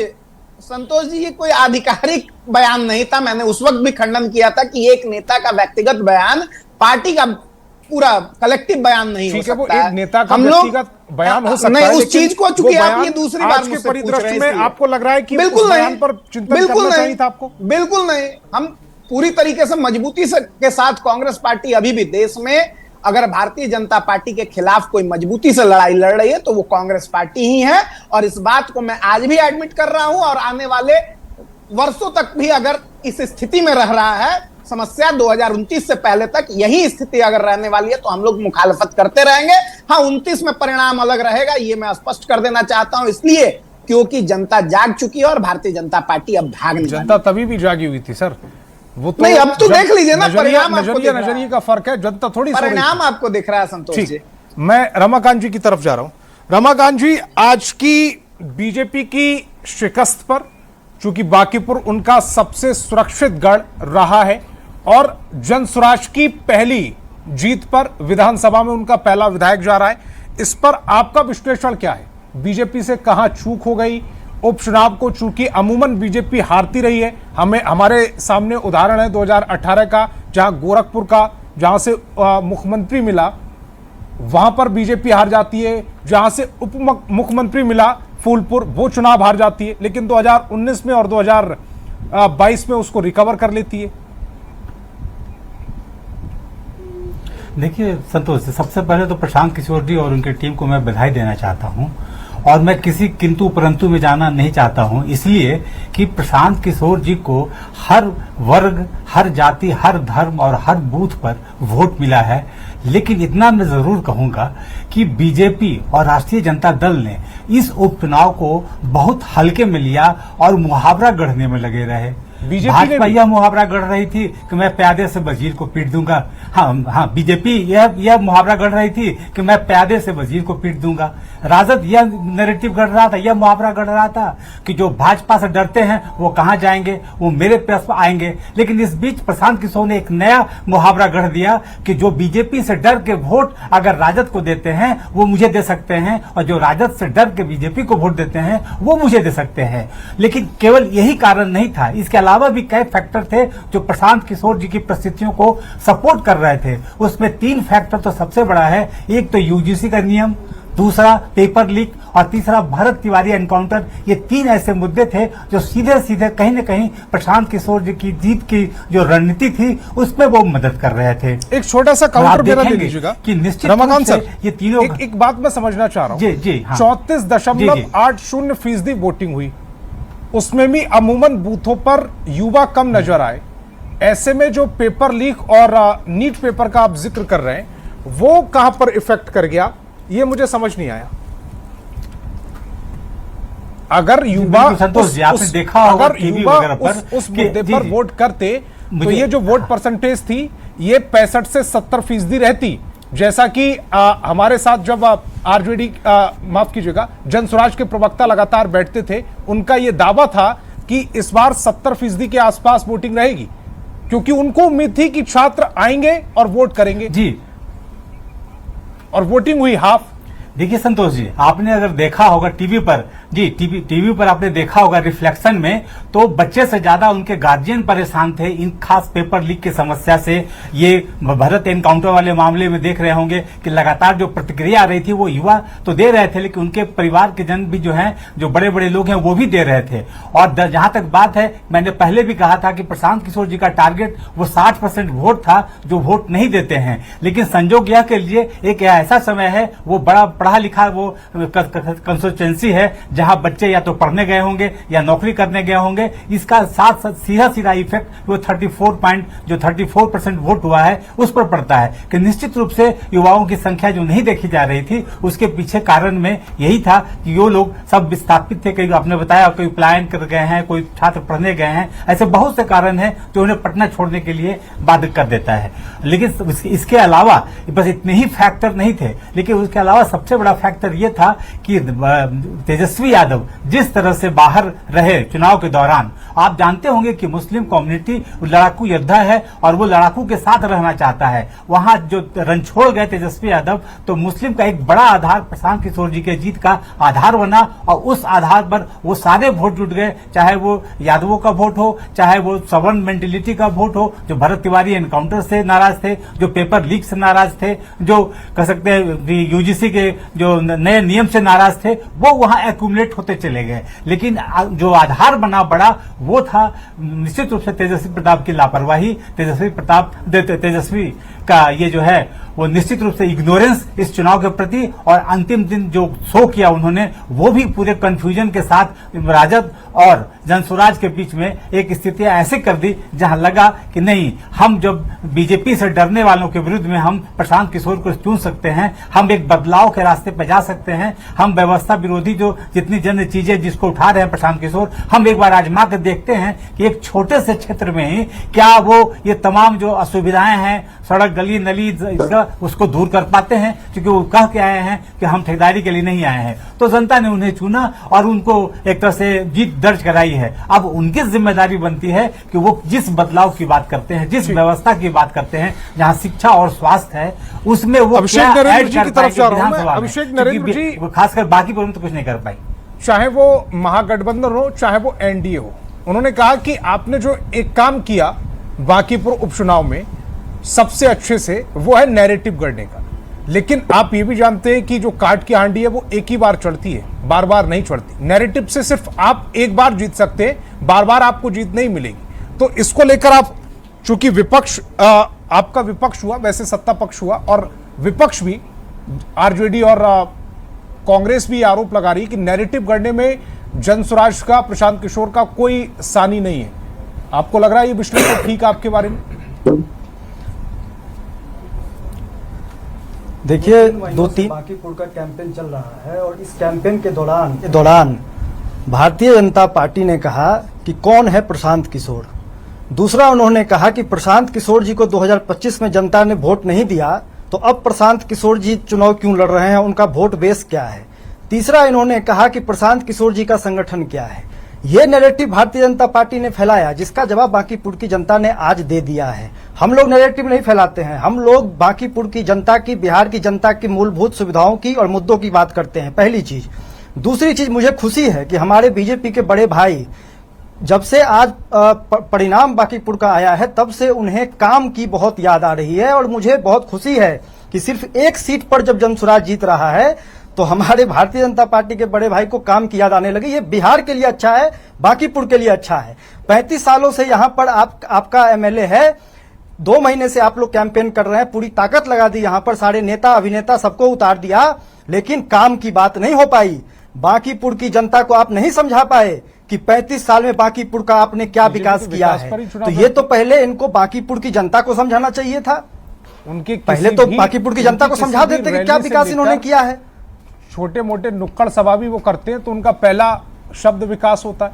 संतोष जी, ये कोई आधिकारिक बयान नहीं था। मैंने उस वक्त भी खंडन किया था कि एक नेता का व्यक्तिगत बयान पार्टी का पूरा कलेक्टिव बयान नहीं हो सकता है। एक नेता का व्यक्तिगत बयान हो सकता है, उस चीज को चूंकि आप ये दूसरी बार के परिदृश्य में आपको लग रहा है कि बिल्कुल बयान पर चिंतन करना चाहिए था आपको? बिल्कुल नहीं। हम पूरी तरीके से मजबूती के साथ कांग्रेस पार्टी अभी भी देश में, अगर भारतीय जनता पार्टी के खिलाफ कोई मजबूती से लड़ाई लड़ रही है तो वो कांग्रेस पार्टी ही है, और इस बात को मैं आज भी एडमिट कर रहा हूं। और आने वाले वर्षों तक भी अगर इस स्थिति में रह रहा है समस्या, 2029 से पहले तक यही स्थिति अगर रहने वाली है तो हम लोग मुखालफत करते रहेंगे। हाँ, 29 में परिणाम अलग रहेगा, ये मैं स्पष्ट कर देना चाहता हूं, इसलिए क्योंकि जनता जाग चुकी है और भारतीय जनता पार्टी अब भाग नहीं। जनता तभी भी जागी हुई थी सर, वो तो नहीं, अब तो देख लीजिए ना परिणाम। नजरिए का फर्क है, जनता थोड़ी परिणाम आपको दिख रहा है संतोष जी। मैं रमाकांत जी की तरफ जा रहा हूं। रमाकांत जी, आज की बीजेपी की शिकस्त पर, चूंकि बांकीपुर उनका सबसे सुरक्षित गढ़ रहा है और जन स्वराज की पहली जीत पर विधानसभा में उनका पहला विधायक जा रहा है, इस पर आपका विश्लेषण क्या है? बीजेपी से कहां चूक हो गई? उपचुनाव को चूंकि अमूमन बीजेपी हारती रही है, हमारे सामने उदाहरण है 2018 का, जहां गोरखपुर का, जहां से मुख्यमंत्री मिला वहां पर बीजेपी हार जाती है, जहां से उप मुख्यमंत्री मिला फूलपुर, वो चुनाव हार जाती है, लेकिन 2019 में और 2022 में उसको रिकवर कर लेती है। देखिए संतोष, सबसे पहले तो प्रशांत किशोर जी और उनकी टीम को मैं बधाई देना चाहता हूं, और मैं किसी किंतु परंतु में जाना नहीं चाहता हूं, इसलिए कि प्रशांत किशोर जी को हर वर्ग, हर जाति, हर धर्म और हर बूथ पर वोट मिला है। लेकिन इतना मैं जरूर कहूंगा कि बीजेपी और राष्ट्रीय जनता दल ने इस उपचुनाव को बहुत हल्के में लिया और मुहावरा गढ़ने में लगे रहे। भाजपा यह मुहावरा गढ़ रही थी कि मैं प्यादे से वजीर को पीट दूंगा। हाँ, बीजेपी यह मुहावरा गढ़ रही थी कि मैं प्यादे से वजीर को पीट दूंगा। राजद यह नैरेटिव गढ़ रहा था, यह मुहावरा गढ़ रहा था कि जो भाजपा से डरते हैं वो कहां जाएंगे, वो मेरे पास आएंगे। लेकिन इस बीच प्रशांत किशोर ने एक नया मुहावरा गढ़ दिया कि जो बीजेपी से डर के वोट अगर राजद को देते हैं वो मुझे दे सकते हैं, और जो राजद से डर के बीजेपी को वोट देते हैं वो मुझे दे सकते हैं। लेकिन केवल यही कारण नहीं था, इसके अलावा भी कई फैक्टर थे जो प्रशांत किशोर जी की परिस्थितियों को सपोर्ट कर रहे थे। उसमें 3 फैक्टर तो सबसे बड़ा है, एक तो यूजीसी का नियम, दूसरा पेपर लीक और तीसरा भरत तिवारी एनकाउंटर। ये 3 ऐसे मुद्दे थे जो सीधे सीधे कहीं न कहीं प्रशांत किशोर जी की जीत की जो रणनीति थी उसमें वो मदद कर रहे थे। एक छोटा सा काउंटर मेरा दे दीजिएगा कि निश्चित रमाकांत सर, ये तीनों एक बात मैं समझना चाह रहा हूँ। जी, हाँ। 34.80% वोटिंग हुई, उसमें भी अमूमन बूथों पर युवा कम नजर आए। ऐसे में जो पेपर लीक और नीट पेपर का आप जिक्र कर रहे हैं वो कहां पर इफेक्ट कर गया, ये मुझे समझ नहीं आया। अगर युवा उस मुद्दे पर वोट करते तो ये जो वोट परसेंटेज थी ये 65 से 70% रहती, जैसा कि हमारे साथ जब आरजेडी माफ कीजिएगा जनसुराज के प्रवक्ता लगातार बैठते थे, उनका यह दावा था कि इस बार 70% के आसपास वोटिंग रहेगी, क्योंकि उनको उम्मीद थी कि छात्र आएंगे और वोट करेंगे जी, और वोटिंग हुई हाफ। देखिए संतोष जी, आपने अगर देखा होगा टीवी पर, जी टीवी पर आपने देखा होगा रिफ्लेक्शन में, तो बच्चे से ज्यादा उनके गार्जियन परेशान थे इन खास पेपर लीक की समस्या से। ये भरत एनकाउंटर वाले मामले में देख रहे होंगे कि लगातार जो प्रतिक्रिया आ रही थी वो युवा तो दे रहे थे, लेकिन उनके परिवार के जन भी जो हैं, जो बड़े बड़े लोग हैं वो भी दे रहे थे। और जहां तक बात है, मैंने पहले भी कहा था कि प्रशांत किशोर जी का टारगेट वो 60% वोट था जो वोट नहीं देते हैं। लेकिन संजोग यह के लिए एक ऐसा समय है, वो बड़ा पढ़ा लिखा वो कंस्टिट्यूएंसी है जहां बच्चे या तो पढ़ने गए होंगे या नौकरी करने गए होंगे। इसका साथ सीधा इफेक्ट वो 34% वोट हुआ है उस पर पड़ता है कि निश्चित रूप से युवाओं की संख्या जो नहीं देखी जा रही थी उसके पीछे कारण में यही था कि ये लोग सब विस्थापित थे। कई आपने बताया कोई पलायन कर गए हैं, कोई छात्र पढ़ने गए हैं, ऐसे बहुत से कारण हैं जो उन्हें पटना छोड़ने के लिए बाध्य कर देता है। लेकिन इसके अलावा बस इतने ही फैक्टर नहीं थे, लेकिन उसके अलावा सबसे बड़ा फैक्टर यह था कि तेजस्वी यादव जिस तरह से बाहर रहे चुनाव के दौरान, आप जानते होंगे कि मुस्लिम कम्युनिटी लड़ाकू योद्धा है और वो लड़ाकू के साथ रहना चाहता है। वहां जो रण छोड़ गए तेजस्वी यादव, तो मुस्लिम का एक बड़ा आधार प्रशांत किशोर जी के जीत का आधार बना, और उस आधार पर वो सारे वोट जुट गए, चाहे वो यादवों का वोट हो, चाहे वो सवर्ण मेंटेलिटी का वोट हो, जो भरत तिवारी एनकाउंटर से नाराज थे, जो पेपर लीक से नाराज थे, जो कह सकते हैं यूजीसी के जो नए नियम से नाराज थे, वो वहां एक्यूमुलेट होते चले गए। लेकिन जो आधार बना बड़ा वो था निश्चित रूप से तेजस्वी प्रताप की लापरवाही, तेजस्वी का ये जो है वो निश्चित रूप से इग्नोरेंस इस चुनाव के प्रति, और अंतिम दिन जो शो किया उन्होंने वो भी पूरे कंफ्यूजन के साथ राजद और जनसुराज के बीच में एक स्थिति ऐसे कर दी जहां लगा कि नहीं, हम जब बीजेपी से डरने वालों के विरुद्ध में हम प्रशांत किशोर को चुन सकते हैं, हम एक बदलाव के रास्ते पर जा सकते हैं, हम व्यवस्था विरोधी जो जितनी जन चीजें जिसको उठा रहे हैं प्रशांत किशोर, हम एक बार आजमा कर देखते हैं कि एक छोटे से क्षेत्र में ही क्या वो ये तमाम जो असुविधाएं हैं, सड़क गली नली उसको दूर कर पाते हैं, क्योंकि वो कह के आए हैं कि हम ठेकेदारी के लिए नहीं आए हैं। तो जनता ने उन्हें चुना और उनको एक तरह से जीत दर्ज कराई है। अब उनकी जिम्मेदारी बनती है कि वो जिस बदलाव की बात करते हैं, जिस व्यवस्था की बात करते हैं, जहां शिक्षा और स्वास्थ्य है, उसमें वो अभिषेक नरेंद्र जी की तरफ जा रहा हूं मैं। अभिषेक नरेंद्र जी खासकर बाकी पर तो कुछ नहीं कर पाई, चाहे वो महागठबंधन हो चाहे वो एनडीए हो। उन्होंने कहा कि आपने जो एक काम किया बांकीपुर उपचुनाव में सबसे अच्छे से, वो है नैरेटिव गढ़ने का। लेकिन आप ये भी जानते हैं कि जो काट की हांडी है वो एक ही बार चढ़ती है, बार बार नहीं चढ़ती। नैरेटिव से सिर्फ आप एक बार जीत सकते हैं, बार बार आपको जीत नहीं मिलेगी। तो इसको लेकर आप, चूंकि विपक्ष आपका विपक्ष हुआ, वैसे सत्ता पक्ष हुआ, और विपक्ष भी आरजेडी और कांग्रेस भी आरोप लगा रही है कि नैरेटिव गढ़ने में जनसुराज का, प्रशांत किशोर का कोई सानी नहीं है। आपको लग रहा है ये विश्लेषण ठीक है आपके बारे में? देखिए, 2-3 बांकीपुर का कैंपेन चल रहा है और इस कैंपेन के दौरान भारतीय जनता पार्टी ने कहा कि कौन है प्रशांत किशोर। दूसरा, उन्होंने कहा कि प्रशांत किशोर जी को 2025 में जनता ने वोट नहीं दिया, तो अब प्रशांत किशोर जी चुनाव क्यों लड़ रहे हैं, उनका वोट बेस क्या है। तीसरा, इन्होंने कहा कि प्रशांत किशोर जी का संगठन क्या है। ये नैरेटिव भारतीय जनता पार्टी ने फैलाया, जिसका जवाब बांकीपुर की जनता ने आज दे दिया है। हम लोग नैरेटिव नहीं फैलाते हैं, हम लोग बांकीपुर की जनता की, बिहार की जनता की मूलभूत सुविधाओं की और मुद्दों की बात करते हैं, पहली चीज। दूसरी चीज, मुझे खुशी है कि हमारे बीजेपी के बड़े भाई जब से आज परिणाम बांकीपुर का आया है, तब से उन्हें काम की बहुत याद आ रही है और मुझे बहुत खुशी है कि सिर्फ एक सीट पर जब जनसुराज जीत रहा है तो हमारे भारतीय जनता पार्टी के बड़े भाई को काम की याद आने लगी। ये बिहार के लिए अच्छा है, बांकीपुर के लिए अच्छा है। 35 सालों से यहाँ पर आपका एमएलए है, 2 महीने से आप लोग कैंपेन कर रहे हैं, पूरी ताकत लगा दी, यहाँ पर सारे नेता अभिनेता सबको उतार दिया, लेकिन काम की बात नहीं हो पाई। बांकीपुर की जनता को आप नहीं समझा पाए कि 35 साल में बांकीपुर का आपने क्या विकास किया है। तो ये तो पहले इनको बांकीपुर की जनता को समझाना चाहिए था। उनके पहले तो बांकीपुर की जनता को समझा देते कि क्या विकास इन्होंने किया है। छोटे मोटे नुक्कड़ सभा भी वो करते हैं तो उनका पहला शब्द विकास होता है।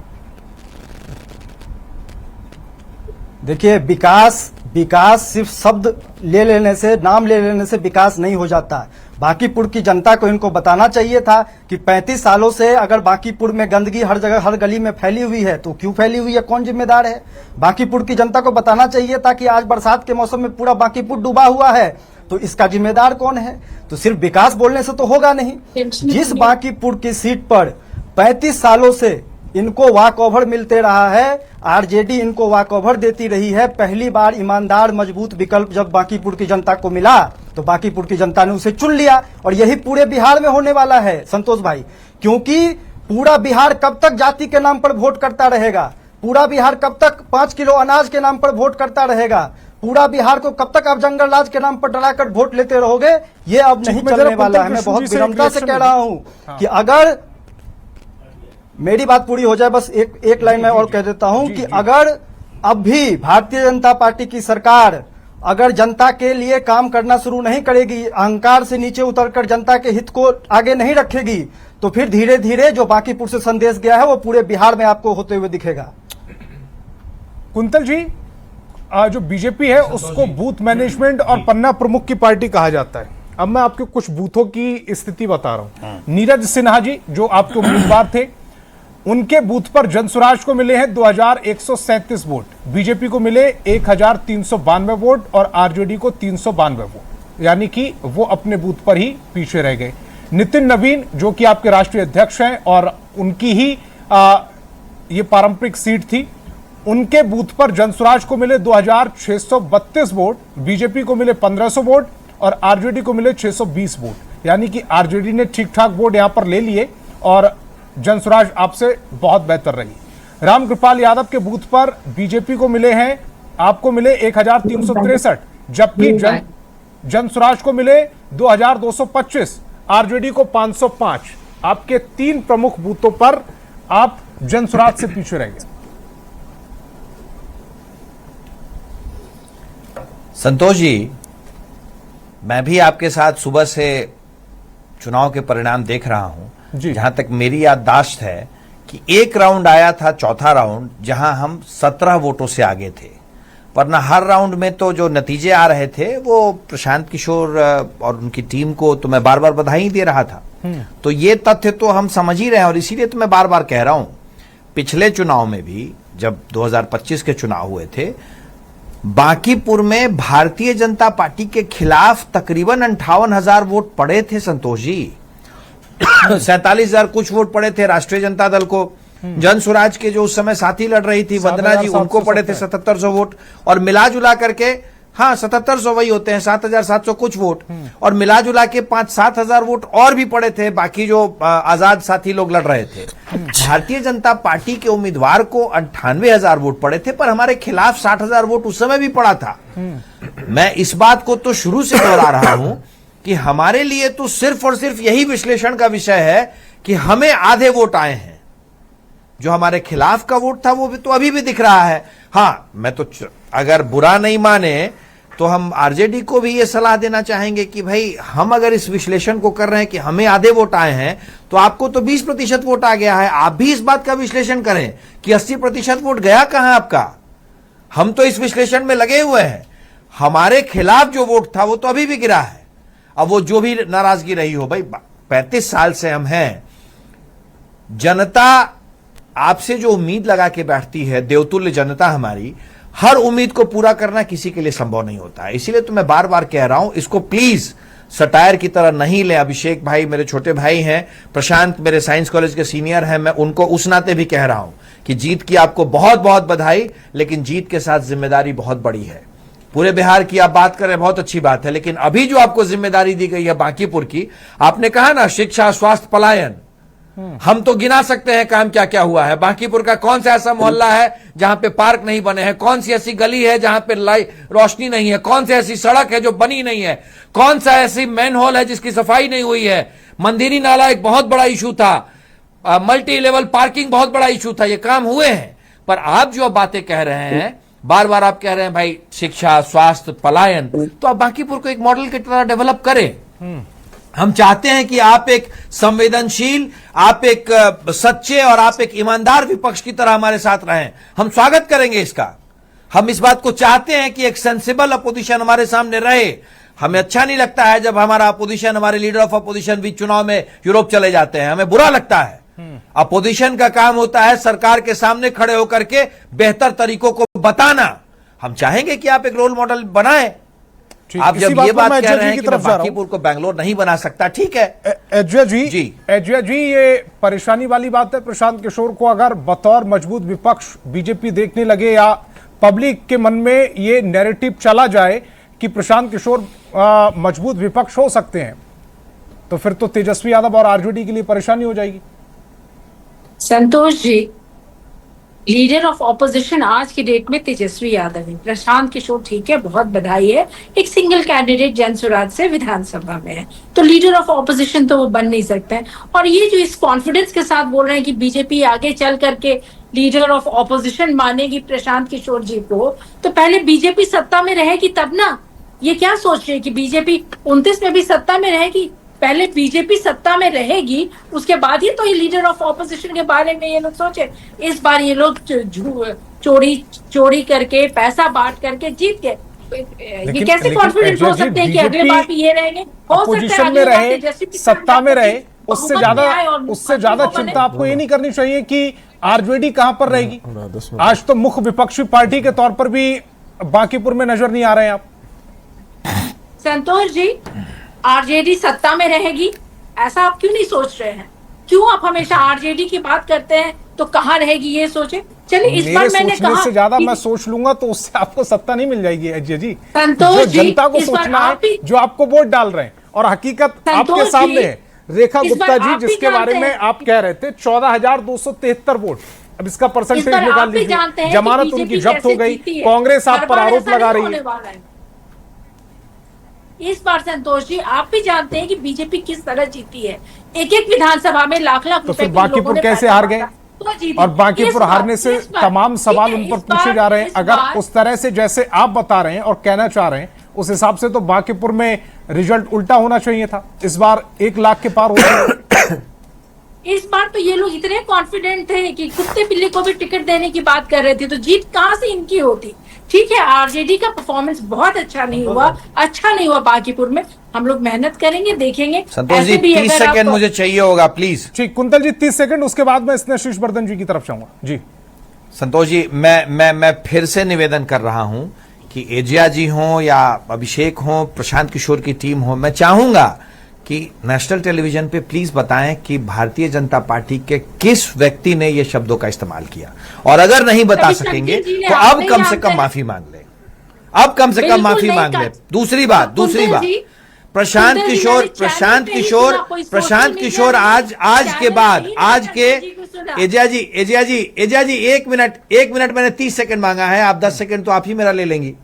देखिए, विकास सिर्फ शब्द ले लेने से, नाम ले लेने से विकास नहीं हो जाता। बांकीपुर की जनता को इनको बताना चाहिए था कि 35 सालों से अगर बांकीपुर में गंदगी हर जगह हर गली में फैली हुई है तो क्यों फैली हुई है, कौन जिम्मेदार है। बांकीपुर की जनता को बताना चाहिए था कि आज बरसात के मौसम में पूरा बांकीपुर डूबा हुआ है, तो इसका जिम्मेदार कौन है। तो सिर्फ विकास बोलने से तो होगा नहीं। जिस बांकीपुर की सीट पर 35 सालों से इनको वॉक ओवर मिलते रहा है, आरजेडी इनको वॉक ओवर देती रही है, पहली बार ईमानदार मजबूत विकल्प जब बांकीपुर की जनता को मिला तो बांकीपुर की जनता ने उसे चुन लिया। और यही पूरे बिहार में होने वाला है संतोष भाई, क्योंकि पूरा बिहार कब तक जाति के नाम पर वोट करता रहेगा, पूरा बिहार कब तक 5 किलो अनाज के नाम पर वोट करता रहेगा, पूरा बिहार को कब तक आप जंगल राज के नाम पर डराकर वोट लेते रहोगे, ये अब नहीं चलने वाला है। मैं बहुत विनम्रता से कह रहा हूं कि अगर मेरी बात पूरी हो जाए, बस एक लाइन में और कह देता हूं कि अगर अब भी भारतीय जनता पार्टी की सरकार अगर जनता के लिए काम करना शुरू नहीं करेगी, अहंकार से नीचे उतरकर जनता के हित को आगे नहीं रखेगी, तो फिर धीरे धीरे जो बांकीपुर से संदेश गया है वो पूरे बिहार में आपको होते हुए दिखेगा। कुंतल जी, जो बीजेपी है उसको बूथ मैनेजमेंट और पन्ना प्रमुख की पार्टी कहा जाता है। अब मैं आपको कुछ बूथों की स्थिति बता रहा हूं। नीरज सिन्हा जी जो आपके उम्मीदवार थे, उनके बूथ पर जनसुराज को मिले हैं 2137 वोट, बीजेपी को मिले 1392 वोट और आरजेडी को 392 वोट, यानी कि वो अपने बूथ पर ही पीछे रह गए। नितिन नवीन जो कि आपके राष्ट्रीय अध्यक्ष हैं और उनकी ही ये पारंपरिक सीट थी, उनके बूथ पर जनसुराज को मिले 2632 वोट, बीजेपी को मिले 1500 वोट और आरजेडी को मिले 620 वोट, यानी कि आरजेडी ने ठीक ठाक वोट यहां पर ले लिए और जनसुराज आपसे बहुत बेहतर रही। रामकृपाल यादव के बूथ पर बीजेपी को मिले हैं, आपको मिले 1363, जबकि जनसुराज को मिले 2225, आरजेडी को 505। आपके 3 प्रमुख बूथों पर आप जनसुराज से पीछे रह गए। संतोष जी, मैं भी आपके साथ सुबह से चुनाव के परिणाम देख रहा हूं। जहां तक मेरी याददाश्त है कि एक राउंड आया था, चौथा राउंड, जहां हम 17 वोटों से आगे थे, वरना हर राउंड में तो जो नतीजे आ रहे थे वो प्रशांत किशोर और उनकी टीम को तो मैं बार बार बधाई दे रहा था। तो ये तथ्य तो हम समझ ही रहे हैं और इसीलिए तो मैं बार बार कह रहा हूं, पिछले चुनाव में भी जब 2025 के चुनाव हुए थे, बांकीपुर में भारतीय जनता पार्टी के खिलाफ तकरीबन 58,000 वोट पड़े थे संतोष जी। 47,000 कुछ वोट पड़े थे राष्ट्रीय जनता दल को। जनसुराज के जो उस समय साथी लड़ रही थी वंदना जी, उनको पड़े थे 7700 वोट और मिला जुला करके, हाँ 7700 वही होते हैं, 7,700 कुछ वोट और मिला जुला के 5-7 हजार वोट और भी पड़े थे, बाकी जो आजाद साथी लोग लड़ रहे थे। भारतीय जनता पार्टी के उम्मीदवार को 98,000 वोट पड़े थे, पर हमारे खिलाफ 60,000 वोट उस समय भी पड़ा था। मैं इस बात को तो शुरू से दोहरा रहा हूं कि हमारे लिए तो सिर्फ और सिर्फ यही विश्लेषण का विषय है कि हमें आधे वोट आए हैं। जो हमारे खिलाफ का वोट था वो भी तो अभी भी दिख रहा है। हाँ, मैं तो अगर बुरा नहीं माने तो हम आरजेडी को भी ये सलाह देना चाहेंगे कि भाई हम अगर इस विश्लेषण को कर रहे हैं कि हमें आधे वोट आए हैं, तो आपको तो 20% वोट आ गया है। आप भी इस बात का विश्लेषण करें कि 80% वोट गया कहां आपका। हम तो इस विश्लेषण में लगे हुए हैं। हमारे खिलाफ जो वोट था वो तो अभी भी गिरा है। अब वो जो भी नाराजगी रही हो, भाई 35 साल से हम हैं। जनता आपसे जो उम्मीद लगा के बैठती है, देवतुल्य जनता हमारी, हर उम्मीद को पूरा करना किसी के लिए संभव नहीं होता है। इसीलिए तो मैं बार बार कह रहा हूं, इसको प्लीज सटायर की तरह नहीं ले। अभिषेक भाई मेरे छोटे भाई हैं, प्रशांत मेरे साइंस कॉलेज के सीनियर हैं, मैं उनको उस नाते भी कह रहा हूं कि जीत की आपको बहुत बहुत बधाई, लेकिन जीत के साथ जिम्मेदारी बहुत बड़ी है। पूरे बिहार की आप बात करें, बहुत अच्छी बात है, लेकिन अभी जो आपको जिम्मेदारी दी गई है बांकीपुर की, आपने कहा ना शिक्षा, स्वास्थ्य, पलायन, हम तो गिना सकते हैं काम क्या क्या हुआ है। बांकीपुर का कौन सा ऐसा मोहल्ला है जहां पे पार्क नहीं बने हैं, कौन सी ऐसी गली है जहां पे रोशनी नहीं है, कौन सी ऐसी सड़क है जो बनी नहीं है, कौन सा ऐसी मैन होल है जिसकी सफाई नहीं हुई है। मंदिरी नाला एक बहुत बड़ा इशू था, मल्टी लेवल पार्किंग बहुत बड़ा इशू था। ये काम हुए हैं। पर आप जो बातें कह रहे हैं, बार बार आप कह रहे हैं भाई शिक्षा, स्वास्थ्य, पलायन, तो आप बांकीपुर को एक मॉडल की तरह डेवलप करें। हम चाहते हैं कि आप एक संवेदनशील, आप एक सच्चे और आप एक ईमानदार विपक्ष की तरह हमारे साथ रहें। हम स्वागत करेंगे इसका। हम इस बात को चाहते हैं कि एक सेंसिबल अपोजिशन हमारे सामने रहे। हमें अच्छा नहीं लगता है जब हमारा अपोजिशन, हमारे लीडर ऑफ अपोजिशन भी चुनाव में यूरोप चले जाते हैं, हमें बुरा लगता है। अपोजिशन का काम होता है सरकार के सामने खड़े होकर के बेहतर तरीकों को बताना। हम चाहेंगे कि आप एक रोल मॉडल बनाएं। आप जब ये बात कह रहे हैं कि बांकीपुर को बैंगलोर नहीं बना सकता, ठीक है। एजय जी, ये परेशानी वाली बात है। प्रशांत किशोर को अगर बतौर मजबूत विपक्ष बीजेपी देखने लगे या पब्लिक के मन में ये नैरेटिव चला जाए कि प्रशांत किशोर मजबूत विपक्ष हो सकते हैं, तो फिर तो तेजस्वी यादव और आरजेडी के लिए परेशानी हो जाएगी। Santosh ji, leader of opposition आज की डेट में तेजस्वी यादव है। प्रशांत किशोर ठीक है, बहुत बधाई है, एक सिंगल कैंडिडेट जनसुराज से विधानसभा में है, तो लीडर ऑफ ऑपोजिशन तो वो बन नहीं सकते हैं। और ये जो इस कॉन्फिडेंस के साथ बोल रहे हैं कि बीजेपी आगे चल करके लीडर ऑफ ऑपोजिशन मानेगी प्रशांत किशोर जी को, तो पहले बीजेपी सत्ता में रहेगी तब ना। ये क्या सोच रहे हैं कि बीजेपी 29 में भी सत्ता में रहेगी? पहले बीजेपी सत्ता में रहेगी, उसके बाद ही तो ये लीडर ऑफ ऑपोजिशन के बारे में ये लोग सोचे। इस बार ये लोग चोरी करके, पैसा बांट करके जीत गए। ये कैसे कॉन्फिडेंट हो सकते हैं कि अगले बार भी ये रहेंगे? हो सकता है में रहे, सत्ता में रहे, उससे ज्यादा चिंता आपको ये नहीं करनी चाहिए कि आरजेडी कहां पर रहेगी। आज तो मुख्य विपक्षी पार्टी के तौर पर भी बांकीपुर में नजर नहीं आ रहे हैं आप। संतोष जी, आरजेडी सत्ता में रहेगी, ऐसा आप क्यों नहीं सोच रहे हैं? क्यों आप हमेशा आरजेडी की बात करते हैं? तो कहां रहेगी ये सोचे। चलिए, इस बार मैंने कहा से ज्यादा मैं सोच लूंगा तो उससे आपको सत्ता नहीं मिल जाएगी। अजय जी, संतोष जी, जनता को सोचना है, जो आपको वोट डाल रहे हैं, और हकीकत आपके सामने है। रेखा गुप्ता जी, जिसके बारे में आप कह रहे थे 14,273 वोट, अब इसका परसेंटेज निकाल लीजिए। जमानत उनकी जब्त हो गई, कांग्रेस आप पर आरोप लगा रही है। इस बार संतोष जी, आप भी जानते हैं कि बीजेपी किस तरह जीती है। एक एक विधानसभा में लाख लाख तो फिर बांकीपुर कैसे हार गए? और बांकीपुर हारने से तमाम सवाल उन पर पूछे जा रहे हैं। अगर उस तरह से जैसे आप बता रहे हैं और कहना चाह रहे हैं, उस हिसाब से तो बांकीपुर में रिजल्ट उल्टा होना चाहिए था। इस बार 1 लाख के पार हो गए। इस बार तो ये लोग इतने कॉन्फिडेंट थे कि कुत्ते बिल्ली को भी टिकट देने की बात कर रहे थे, तो जीत कहां से इनकी होती। ठीक है, आरजेडी का परफॉर्मेंस बहुत अच्छा नहीं हुआ बांकीपुर में। हम लोग मेहनत करेंगे, देखेंगे। संतोष जी, 30 सेकंड मुझे चाहिए होगा, प्लीज। ठीक, कुंतल जी 30 सेकंड, उसके बाद मैं स्नेहाशीष वर्धन जी की तरफ चाहूंगा। जी संतोष जी, मैं फिर से निवेदन कर रहा हूं कि एजिया जी हो या अभिषेक हो, प्रशांत किशोर की टीम हो, मैं चाहूंगा कि नेशनल टेलीविजन पे प्लीज बताएं कि भारतीय जनता पार्टी के किस व्यक्ति ने ये शब्दों का इस्तेमाल किया, और अगर नहीं बता सकेंगे तो अब कम से कम माफी मांग ले। अब कम से कम माफी मांग ले। दूसरी बात, प्रशांत किशोर आज के बाद, आज के एजिया जी 1 मिनट मैंने 30 सेकंड मांगा है, आप 10 सेकंड तो आप ही मेरा ले लेंगी।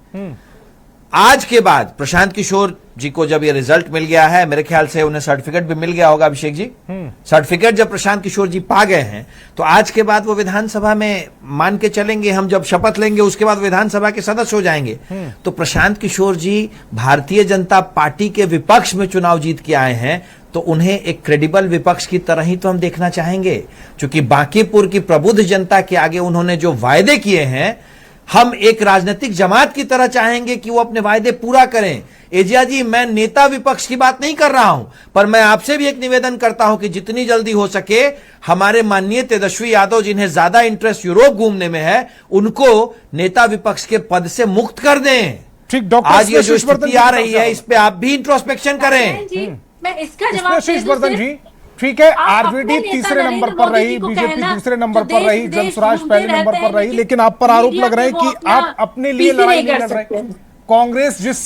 आज के बाद प्रशांत किशोर जी को जब ये रिजल्ट मिल गया है, मेरे ख्याल से उन्हें सर्टिफिकेट भी मिल गया होगा अभिषेक जी, सर्टिफिकेट जब प्रशांत किशोर जी पा गए हैं तो आज के बाद वो विधानसभा में मान के चलेंगे, हम जब शपथ लेंगे उसके बाद विधानसभा के सदस्य हो जाएंगे। तो प्रशांत किशोर जी भारतीय जनता पार्टी के विपक्ष में चुनाव जीत के आए हैं, तो उन्हें एक क्रेडिबल विपक्ष की तरह ही तो हम देखना चाहेंगे, क्योंकि बांकीपुर की प्रबुद्ध जनता के आगे उन्होंने जो वायदे किए हैं, हम एक राजनीतिक जमात की तरह चाहेंगे कि वो अपने वायदे पूरा करें। एजिया जी, मैं नेता विपक्ष की बात नहीं कर रहा हूं, पर मैं आपसे भी एक निवेदन करता हूं कि जितनी जल्दी हो सके हमारे माननीय तेजस्वी यादव, जिन्हें ज्यादा इंटरेस्ट यूरोप घूमने में है, उनको नेता विपक्ष के पद से मुक्त कर दें। ठीक, डॉक्टर आज ये जो स्थिति आ रही है, इस पे आप भी इंट्रोस्पेक्शन करें। मैं इसका जवाब वर्धन जी, ठीक है, आरजेडी तीसरे नंबर पर रही, बीजेपी दूसरे नंबर पर रही, जनस्वराज पहले नंबर पर रही, लेकिन आप पर आरोप लग रहे हैं कि आप अपने लिए लड़ाई नहीं लड़ रहे। कांग्रेस जिस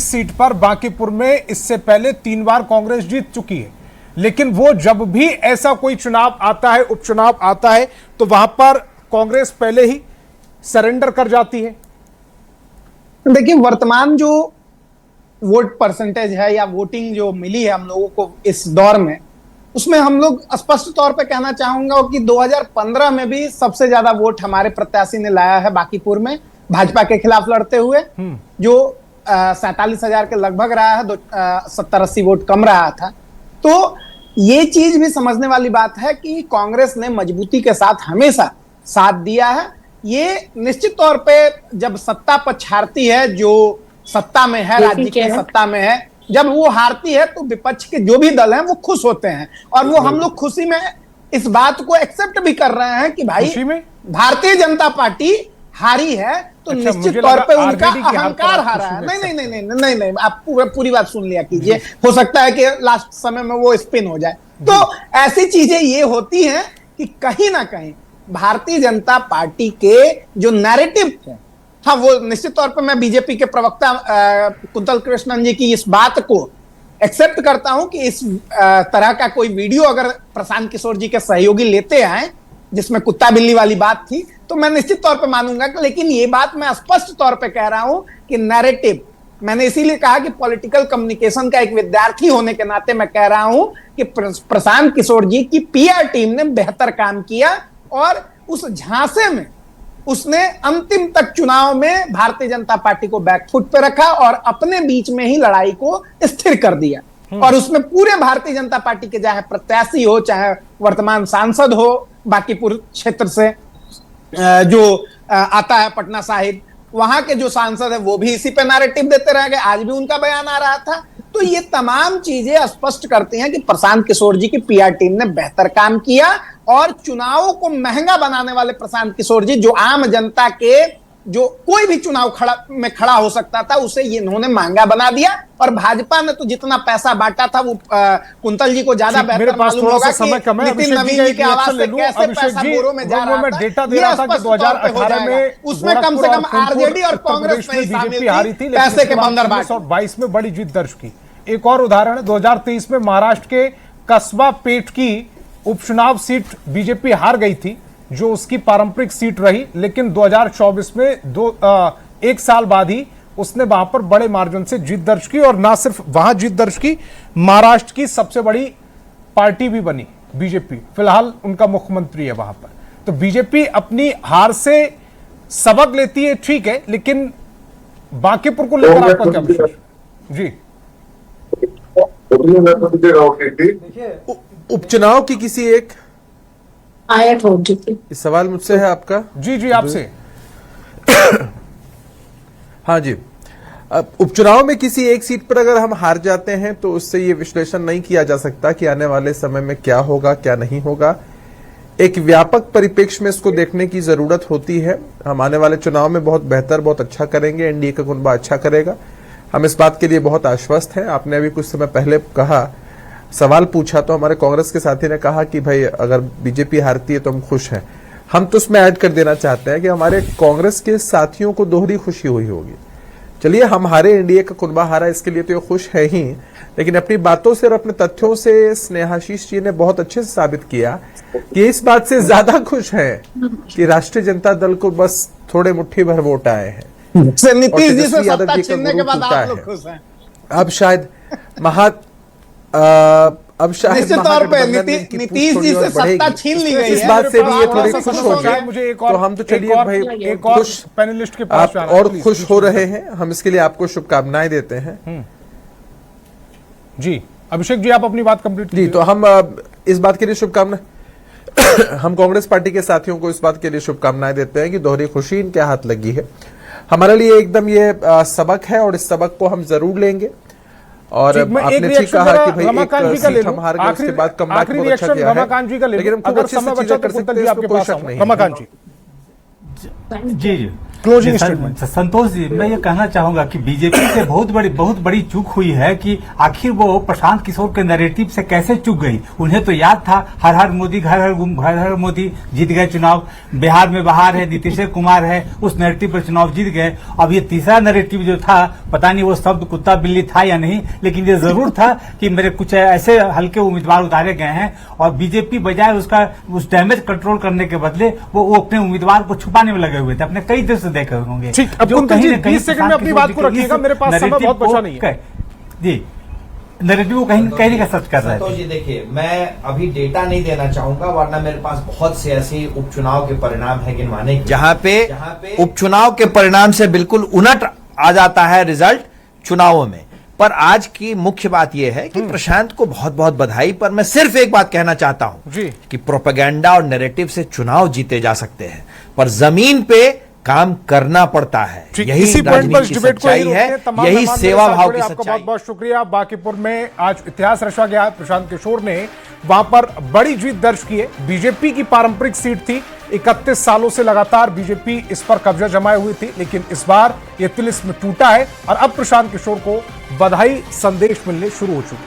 सीट पर बांकीपुर में इससे पहले 3 बार कांग्रेस जीत चुकी है, लेकिन वो जब भी ऐसा कोई चुनाव आता है, उपचुनाव आता है, तो वहां पर कांग्रेस पहले ही सरेंडर कर जाती है। देखिए, वर्तमान जो वोट परसेंटेज है या वोटिंग जो मिली है हम लोगों को इस दौर में, उसमें हम लोग स्पष्ट तौर पे कहना चाहूंगा कि 2015 में भी सबसे ज्यादा वोट हमारे प्रत्याशी ने लाया है बांकीपुर में, भाजपा के खिलाफ लड़ते हुए, जो 47,000 के लगभग रहा है, 70-80 वोट कम रहा था। तो ये चीज भी समझने वाली बात है कि कांग्रेस ने मजबूती के साथ हमेशा साथ दिया है। ये निश्चित तौर पे जब सत्ता पछाड़ती है, जो सत्ता में है, राज्य की सत्ता में है, जब वो हारती है तो विपक्ष के जो भी दल हैं वो खुश होते हैं, और वो हम लोग खुशी में इस बात को एक्सेप्ट भी कर रहे हैं कि भाई भारतीय जनता पार्टी हारी है, तो निश्चित तौर पे उनका अहंकार हारा है। नहीं, आप पूरी बात सुन लिया कीजिए, हो सकता है कि लास्ट समय में वो स्पिन हो जाए। तो ऐसी चीजें ये होती हैं कि कहीं ना कहीं भारतीय जनता पार्टी के जो नैरेटिव है, हाँ, वो निश्चित तौर पे मैं बीजेपी के प्रवक्ता कुंतल कृष्णन जी की इस बात को एक्सेप्ट करता हूं कि इस तरह का कोई वीडियो अगर प्रशांत किशोर जी के सहयोगी लेते आए जिसमें कुत्ता बिल्ली वाली बात थी, तो मैं निश्चित तौर पे मानूंगा। लेकिन ये बात मैं स्पष्ट तौर पे कह रहा हूं कि नैरेटिव, मैंने इसीलिए कहा कि पॉलिटिकल कम्युनिकेशन का एक विद्यार्थी होने के नाते मैं कह रहा हूं कि प्रशांत किशोर जी की पीआर टीम ने बेहतर काम किया, और उस झांसे में उसने अंतिम तक चुनाव में भारतीय जनता पार्टी को बैकफुट पे रखा और अपने बीच में ही लड़ाई को स्थिर कर दिया। और उसमें पूरे भारतीय जनता पार्टी के चाहे प्रत्याशी हो, चाहे वर्तमान सांसद हो बांकीपुर क्षेत्र से जो आता है पटना साहिब, वहां के जो सांसद है वो भी इसी पे नैरेटिव देते रह गए। आज भी उनका बयान आ रहा था। तो ये तमाम चीजें स्पष्ट करती हैं कि प्रशांत किशोर जी की पीआर टीम ने बेहतर काम किया, और चुनावों को महंगा बनाने वाले प्रशांत किशोर जी, जो आम जनता के जो कोई भी चुनाव खड़ा हो सकता था, उसे ये इन्होंने महंगा बना दिया। और भाजपा ने तो जितना पैसा बांटा था वो कुंतल जी को ज्यादा बेहतर मालूम होगा कि नितिन नवीन जी के आवाज से कैसे पैसा बोरों में जा रहा था। डेटा दे रहा था कि 2018 में उसमें कम से कम आरजेडी और कांग्रेस में बीजेपी हारी थी, पैसे के बंदर 2022 में बड़ी जीत दर्ज की। एक और उदाहरण है, 2023 में महाराष्ट्र के कस्बा पेट की उपचुनाव सीट बीजेपी हार गई थी, जो उसकी पारंपरिक सीट रही, लेकिन 2024 में एक साल बाद ही उसने वहां पर बड़े मार्जिन से जीत दर्ज की, और ना सिर्फ वहां जीत दर्ज की, महाराष्ट्र की सबसे बड़ी पार्टी भी बनी बीजेपी। फिलहाल उनका मुख्यमंत्री है वहां पर। तो बीजेपी अपनी हार से सबक लेती है, ठीक है, लेकिन बांकीपुर को लेकर आपका क्या विश्वास? जी, उपचुनाव की किसी एक इस सवाल मुझसे है आपका? जी आपसे। हाँ जी, उपचुनाव में किसी एक सीट पर अगर हम हार जाते हैं तो उससे ये विश्लेषण नहीं किया जा सकता कि आने वाले समय में क्या होगा क्या नहीं होगा। एक व्यापक परिप्रेक्ष्य में इसको देखने की जरूरत होती है। हम आने वाले चुनाव में बहुत बेहतर, बहुत अच्छा करेंगे, एनडीए का कुनबा अच्छा करेगा, हम इस बात के लिए बहुत आश्वस्त हैं। आपने अभी कुछ समय पहले कहा, सवाल पूछा, तो हमारे कांग्रेस के साथी ने कहा कि भाई अगर बीजेपी हारती है तो हम खुश हैं। हम तो उसमें ऐड कर देना चाहते हैं कि हमारे कांग्रेस के साथियों को दोहरी खुशी हुई होगी। चलिए, हम हारे, एनडीए का कुनबा हारा, इसके लिए तो ये खुश है ही, लेकिन अपनी बातों से और अपने तथ्यों से स्नेहाशीष जी ने बहुत अच्छे से साबित किया कि इस बात से ज्यादा खुश है कि राष्ट्रीय जनता दल को बस थोड़े मुट्ठी भर वोट आए हैं। नीतीश जी से तेजस्वी यादव सत्ता जी का छीनने के गुरु बाद टूटा आप लोग है। खुश हैं। अब शायद निश्चित तौर पे महागठबंधन में इनकी नीतीश पूछ जी थोड़ी से और सत्ता बढ़ेगी। छीन ली गई इस है। बात से भी ये थोड़े थोड़ा सा खुश हो गए। मुझे एक और तो हम तो चलिए भाई एक और खुश पैनलिस्ट के पास आप जाना है, और प्लीज, खुश बीच हो में। रहे हैं, हम इसके लिए आपको शुभकामनाएं देते हैं। जी अभिषेक जी, आप अपनी बात कंप्लीट जी, तो हम इस बात के लिए शुभकामनाएं हम कांग्रेस पार्टी के साथियों को इस बात के लिए शुभकामनाएं देते हैं कि दोहरी खुशी इनके हाथ लगी है। हमारे लिए एकदम ये सबक है और इस सबक को हम जरूर लेंगे। और आपने ठीक कहा कि भाई एक सीट हम हार गए, उसके बाद कमबैक बहुत अच्छा किया है, लेकिन हम खूब अच्छे से चीजें कर सकते हैं, इसमें कोई शक नहीं है। रमाकांत जी जी क्लोजिंग जी, स्टेटमेंट। संतोष जी, मैं ये कहना चाहूंगा कि बीजेपी से बहुत बड़ी चूक हुई है कि आखिर वो प्रशांत किशोर के नैरेटिव से कैसे चूक गई। उन्हें तो याद था हर हर मोदी घर हर मोदी जीत गए चुनाव, बिहार में बहार है, नीतीश कुमार है, उस नैरेटिव पर चुनाव जीत गए। अब ये तीसरा नैरेटिव जो था, पता नहीं वो शब्द कुत्ता बिल्ली था या नहीं, लेकिन ये जरूर था कि मेरे कुछ ऐसे हल्के उम्मीदवार उतारे गए हैं और बीजेपी बजाय उस डैमेज कंट्रोल करने के बदले वो अपने उम्मीदवार को छुपाने में लगे हुए थे। अपने कई देर से देखे होंगे। ठीक, अब कुंतल जी 20 सेकंड में अपनी बात को रखिएगा, मेरे पास समय बहुत बचा नहीं है। जी, नैरेटिव को कहीं का सच कर रहे तो हैं। जी देखिए, मैं अभी डेटा नहीं देना चाहूंगा, वरना मेरे पास बहुत से ऐसे उपचुनाव के परिणाम है गिनवाने के, जहां पे उपचुनाव के परिणाम से बिल्कुल उलट आ जाता है रिजल्ट चुनावों में। पर आज की मुख्य बात यह है कि प्रशांत को बहुत बहुत बधाई, पर मैं सिर्फ एक बात कहना चाहता हूं कि प्रोपेगेंडा और नैरेटिव से चुनाव जीते जा सकते हैं, पर जमीन पे काम करना पड़ता है। यही इसी पॉइंट पर राजनीति की डिबेट को सच्चाई है, यही सेवा भाव की आपका सच्चाई। बहुत बहुत शुक्रिया। बांकीपुर में आज इतिहास रचा गया। प्रशांत किशोर ने वहां पर बड़ी जीत दर्ज की है। बीजेपी की पारंपरिक सीट थी, 31 सालों से लगातार बीजेपी इस पर कब्जा जमाए हुई थी, लेकिन इस बार यह तिलिस्म टूटा है और अब प्रशांत किशोर को बधाई संदेश मिलने शुरू हो चुके हैं।